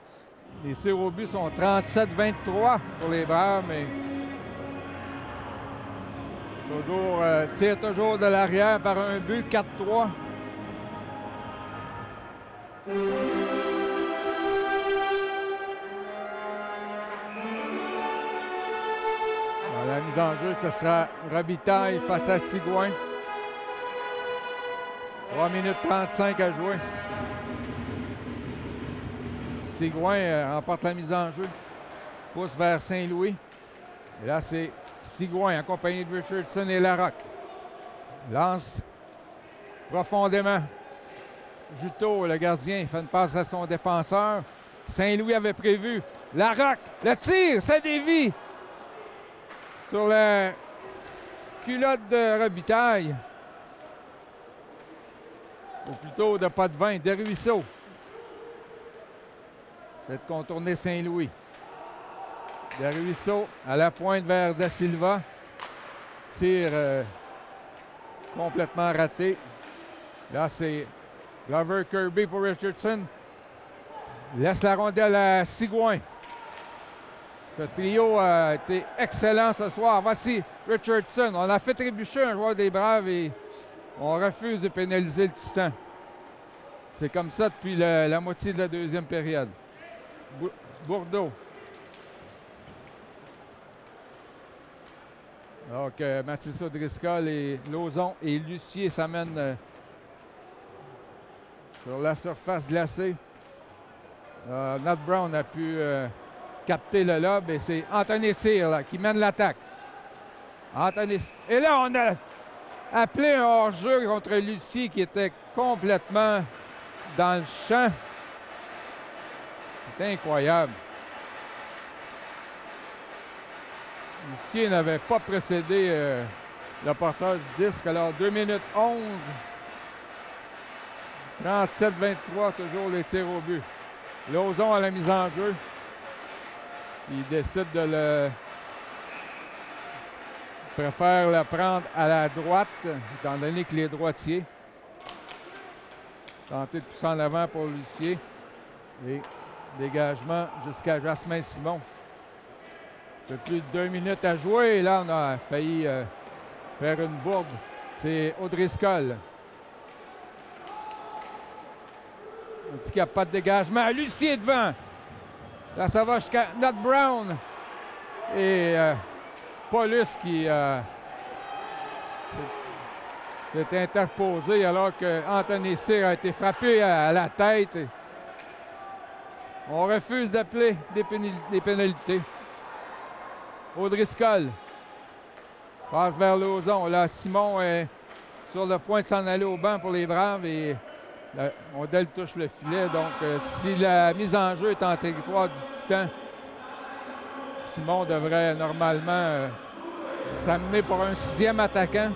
Les tirs au but sont 37-23 pour les Braves, mais tire toujours de l'arrière par un but, 4-3. La mise en jeu, ce sera Robitaille face à Sigouin. 3 minutes 35 à jouer. Sigouin remporte la mise en jeu. Pousse vers Saint-Louis. Et là, c'est Sigouin en compagnie de Richardson et Larocque. Lance profondément. Juteau, le gardien, fait une passe à son défenseur. Saint-Louis avait prévu. Larocque, le tir, ça dévie. Sur la culotte de Robitaille. Ou plutôt de pas de vin, Desruisseaux. Fait contourner Saint-Louis. Desruisseaux à la pointe vers Da Silva. Tir complètement raté. Là, c'est Glover Kirby pour Richardson. Il laisse la rondelle à Sigouin. Ce trio a été excellent ce soir. Voici Richardson. On a fait trébucher un joueur des Braves et on refuse de pénaliser le Titan. C'est comme ça depuis la moitié de la deuxième période. Bourdeau. Donc, Mathis O'Driscoll et Lauzon et Lucier s'amènent sur la surface glacée. Nat Brown a pu capter le lob et c'est Anthony Cyr là, qui mène l'attaque. Et là, on a appelé un hors-jeu contre Lucier qui était complètement dans le champ. C'est incroyable. Lucier n'avait pas précédé le porteur du disque. Alors, 2 minutes 11. 37-23, toujours les tirs au but. Lauzon à la mise en jeu. Il décide de le... Il préfère le prendre à la droite, étant donné que les droitiers. Tenter de pousser en avant pour Lucier. Et dégagement jusqu'à Jasmin Simon. Un peu plus de 2 minutes à jouer. Et là, on a failli faire une bourde. C'est O'Driscoll. On dit qu'il n'y a pas de dégagement. Lucier devant. Là, ça va jusqu'à Nat Brown. Et Paulus qui s'est interposé alors que Anthony Cyr a été frappé à la tête. On refuse d'appeler des pénalités. O'Driscoll passe vers Lauzon. Là, Simon est sur le point de s'en aller au banc pour les Braves et Ondel touche le filet. Donc, si la mise en jeu est en territoire du Titan, Simon devrait normalement s'amener pour un 6e attaquant.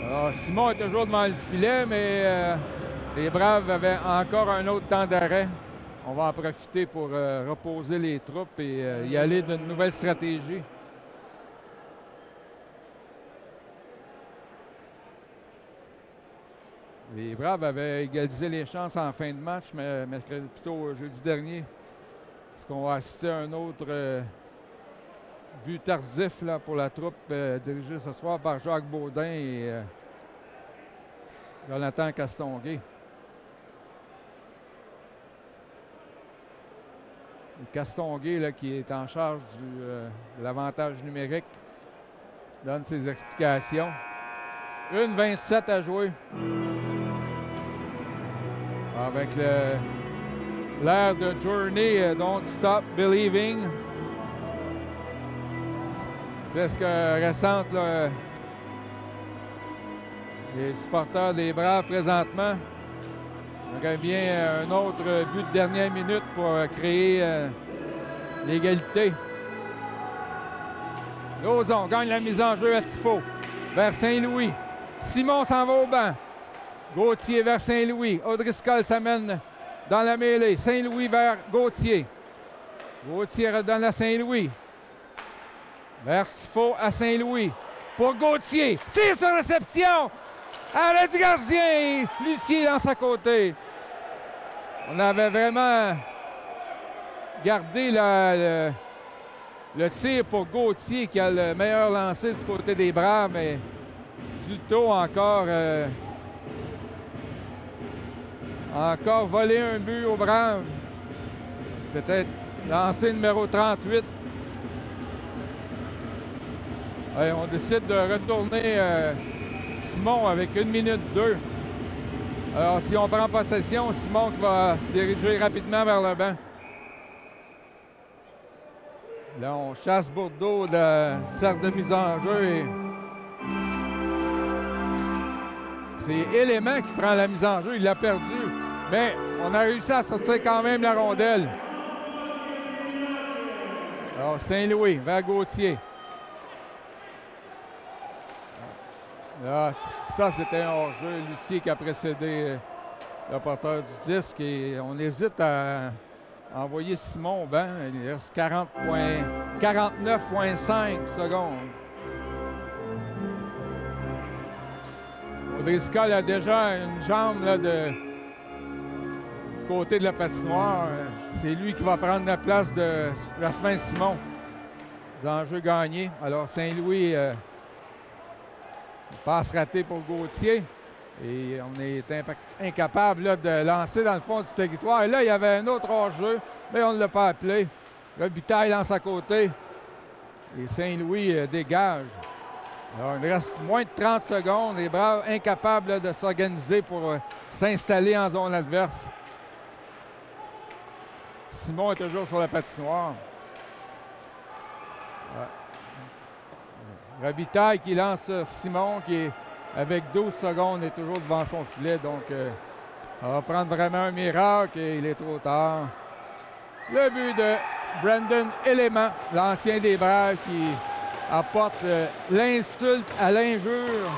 Alors, Simon est toujours devant le filet, mais les Braves avaient encore un autre temps d'arrêt. On va en profiter pour reposer les troupes et y aller d'une nouvelle stratégie. Les Braves avaient égalisé les chances en fin de match, mais plutôt jeudi dernier. Est-ce qu'on va assister à un autre but tardif là, pour la troupe dirigée ce soir par Jacques Baudin et Jonathan Castonguay? Castonguay, là, qui est en charge de l'avantage numérique, donne ses explications. 1:27 à jouer. Avec l'air de Journey, Don't Stop Believing. C'est ce que ressentent là, les supporters des Braves présentement. On aurait bien un autre but de dernière minute pour créer l'égalité. Lauzon gagne la mise en jeu à Tifo vers Saint-Louis. Simon s'en va au banc. Gauthier vers Saint-Louis. O'Driscoll s'amène dans la mêlée. Saint-Louis vers Gauthier. Gauthier redonne à Saint-Louis. Vers Tifo à Saint-Louis. Pour Gauthier. Tire sur réception. Arrêt du gardien. Lucier dans sa côté. On avait vraiment gardé le tir pour Gauthier qui a le meilleur lancé du côté des Braves, mais Duto encore volé un but aux Braves. Peut-être lancé numéro 38. Allez, on décide de retourner Simon avec 1 minute 2. Alors, si on prend possession, Simon qui va se diriger rapidement vers le banc. Là, on chasse Bourdeau de la cercle de mise en jeu. Et c'est Élément qui prend la mise en jeu. Il l'a perdu. Mais on a réussi à sortir quand même la rondelle. Alors, Saint-Louis vers Gauthier. Là, ça, c'était un hors-jeu. Lucier qui a précédé le porteur du disque. Et on hésite à envoyer Simon au banc. Il reste 49,5 secondes. O'Driscoll a déjà une jambe là, du côté de la patinoire. C'est lui qui va prendre la place de Rasmus-Simon. Les enjeux gagnés. Alors Saint-Louis, passe ratée pour Gauthier. Et on est incapable là, de lancer dans le fond du territoire. Et là, il y avait un autre hors-jeu, mais on ne l'a pas appelé. Robitaille lance à côté. Et Saint-Louis dégage. Alors, il reste moins de 30 secondes. Les Braves incapables là, de s'organiser pour s'installer en zone adverse. Simon est toujours sur la patinoire. Ouais. Robitaille qui lance sur Simon, qui est avec 12 secondes, est toujours devant son filet. Donc, on va prendre vraiment un miracle et il est trop tard. Le but de Brandon Élément, l'ancien des Braves, qui apporte l'insulte à l'injure.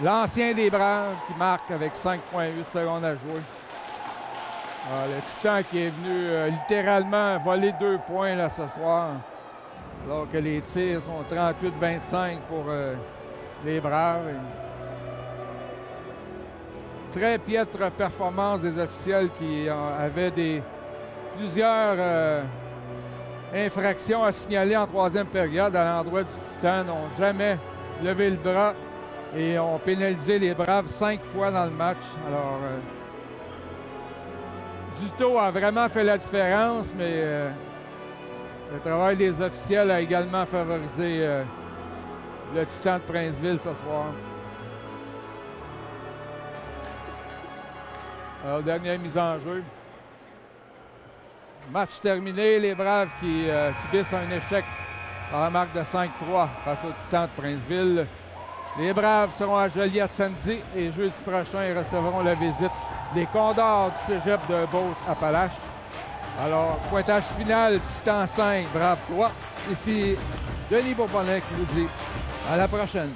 L'ancien des Braves qui marque avec 5,8 secondes à jouer. Alors, le Titan qui est venu littéralement voler 2 points là, ce soir. Alors que les tirs sont 38-25 pour les Braves. Très piètre performance des officiels qui avaient plusieurs infractions à signaler en troisième période à l'endroit du Titan. N'ont jamais levé le bras et ont pénalisé les Braves 5 fois dans le match. Alors, Duto a vraiment fait la différence, mais le travail des officiels a également favorisé le Titan de Princeville ce soir. Alors, dernière mise en jeu. Match terminé. Les Braves qui subissent un échec par la marque de 5-3 face au Titan de Princeville. Les Braves seront à Joliette samedi et jeudi prochain, ils recevront la visite des Condors du cégep de Beauce-Appalaches. Alors, pointage final, Titan 5, Braves 3. Ici, Denis Bourbonnais qui nous dit à la prochaine.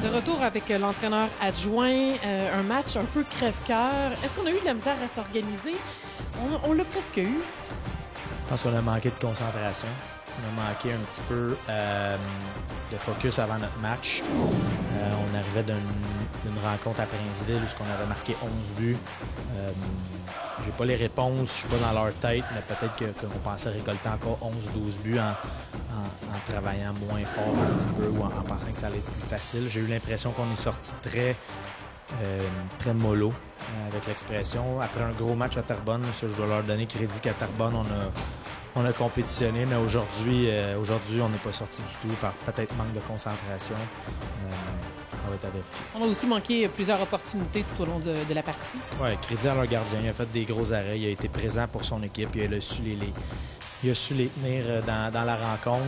De retour avec l'entraîneur adjoint, un match un peu crève-cœur. Est-ce qu'on a eu de la misère à s'organiser? On l'a presque eu. Je pense qu'on a manqué de concentration. On a manqué un petit peu de focus avant notre match. On arrivait d'une rencontre à Princeville où on avait marqué 11 buts. J'ai pas les réponses, je suis pas dans leur tête, mais peut-être qu'on pensait récolter encore 11-12 buts en travaillant moins fort un petit peu ou en pensant que ça allait être plus facile. J'ai eu l'impression qu'on est sorti très mollo avec l'expression. Après un gros match à Terrebonne, ça, je dois leur donner crédit qu'à Terrebonne, on a compétitionné, mais aujourd'hui, on n'est pas sorti du tout par peut-être manque de concentration. Ça va être à vérifier. On a aussi manqué plusieurs opportunités tout au long de la partie. Oui, crédit à leur gardien. Il a fait des gros arrêts. Il a été présent pour son équipe. Il a su les tenir dans la rencontre.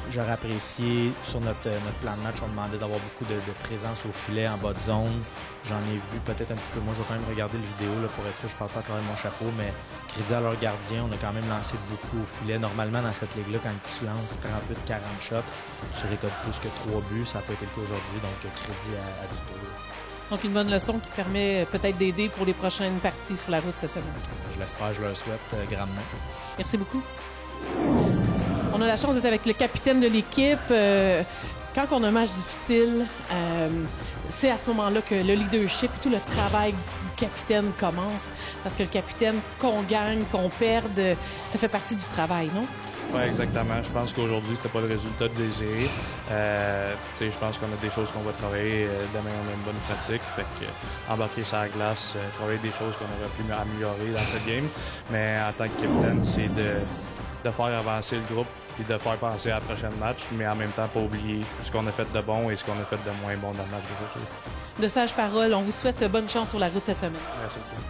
J'aurais apprécié, sur notre plan de match, on demandait d'avoir beaucoup de présence au filet en bas de zone. J'en ai vu peut-être un petit peu. Moi, je vais quand même regarder le vidéo là, pour être sûr. Je ne parle pas à travers mon chapeau, mais crédit à leur gardien, on a quand même lancé beaucoup au filet. Normalement, dans cette ligue-là, quand tu lances 38-40 shots, tu récoltes plus que 3 buts. Ça n'a pas été le cas aujourd'hui, donc crédit à Duto. Donc, une bonne leçon qui permet peut-être d'aider pour les prochaines parties sur la route cette semaine. Je l'espère, je leur souhaite grandement. Merci beaucoup. On a la chance d'être avec le capitaine de l'équipe. Quand on a un match difficile, c'est à ce moment-là que le leadership et tout le travail du capitaine commence. Parce que le capitaine, qu'on gagne, qu'on perde, ça fait partie du travail, non? Oui, exactement. Je pense qu'aujourd'hui, c'était pas le résultat désiré. Je pense qu'on a des choses qu'on va travailler. Demain, on a une bonne pratique. Fait que, embarquer sur la glace, travailler des choses qu'on aurait pu améliorer dans cette game. Mais en tant que capitaine, c'est de faire avancer le groupe et de faire penser à la prochaine match, mais en même temps, pas oublier ce qu'on a fait de bon et ce qu'on a fait de moins bon dans le match d'aujourd'hui. De sages paroles, on vous souhaite bonne chance sur la route cette semaine. Merci beaucoup.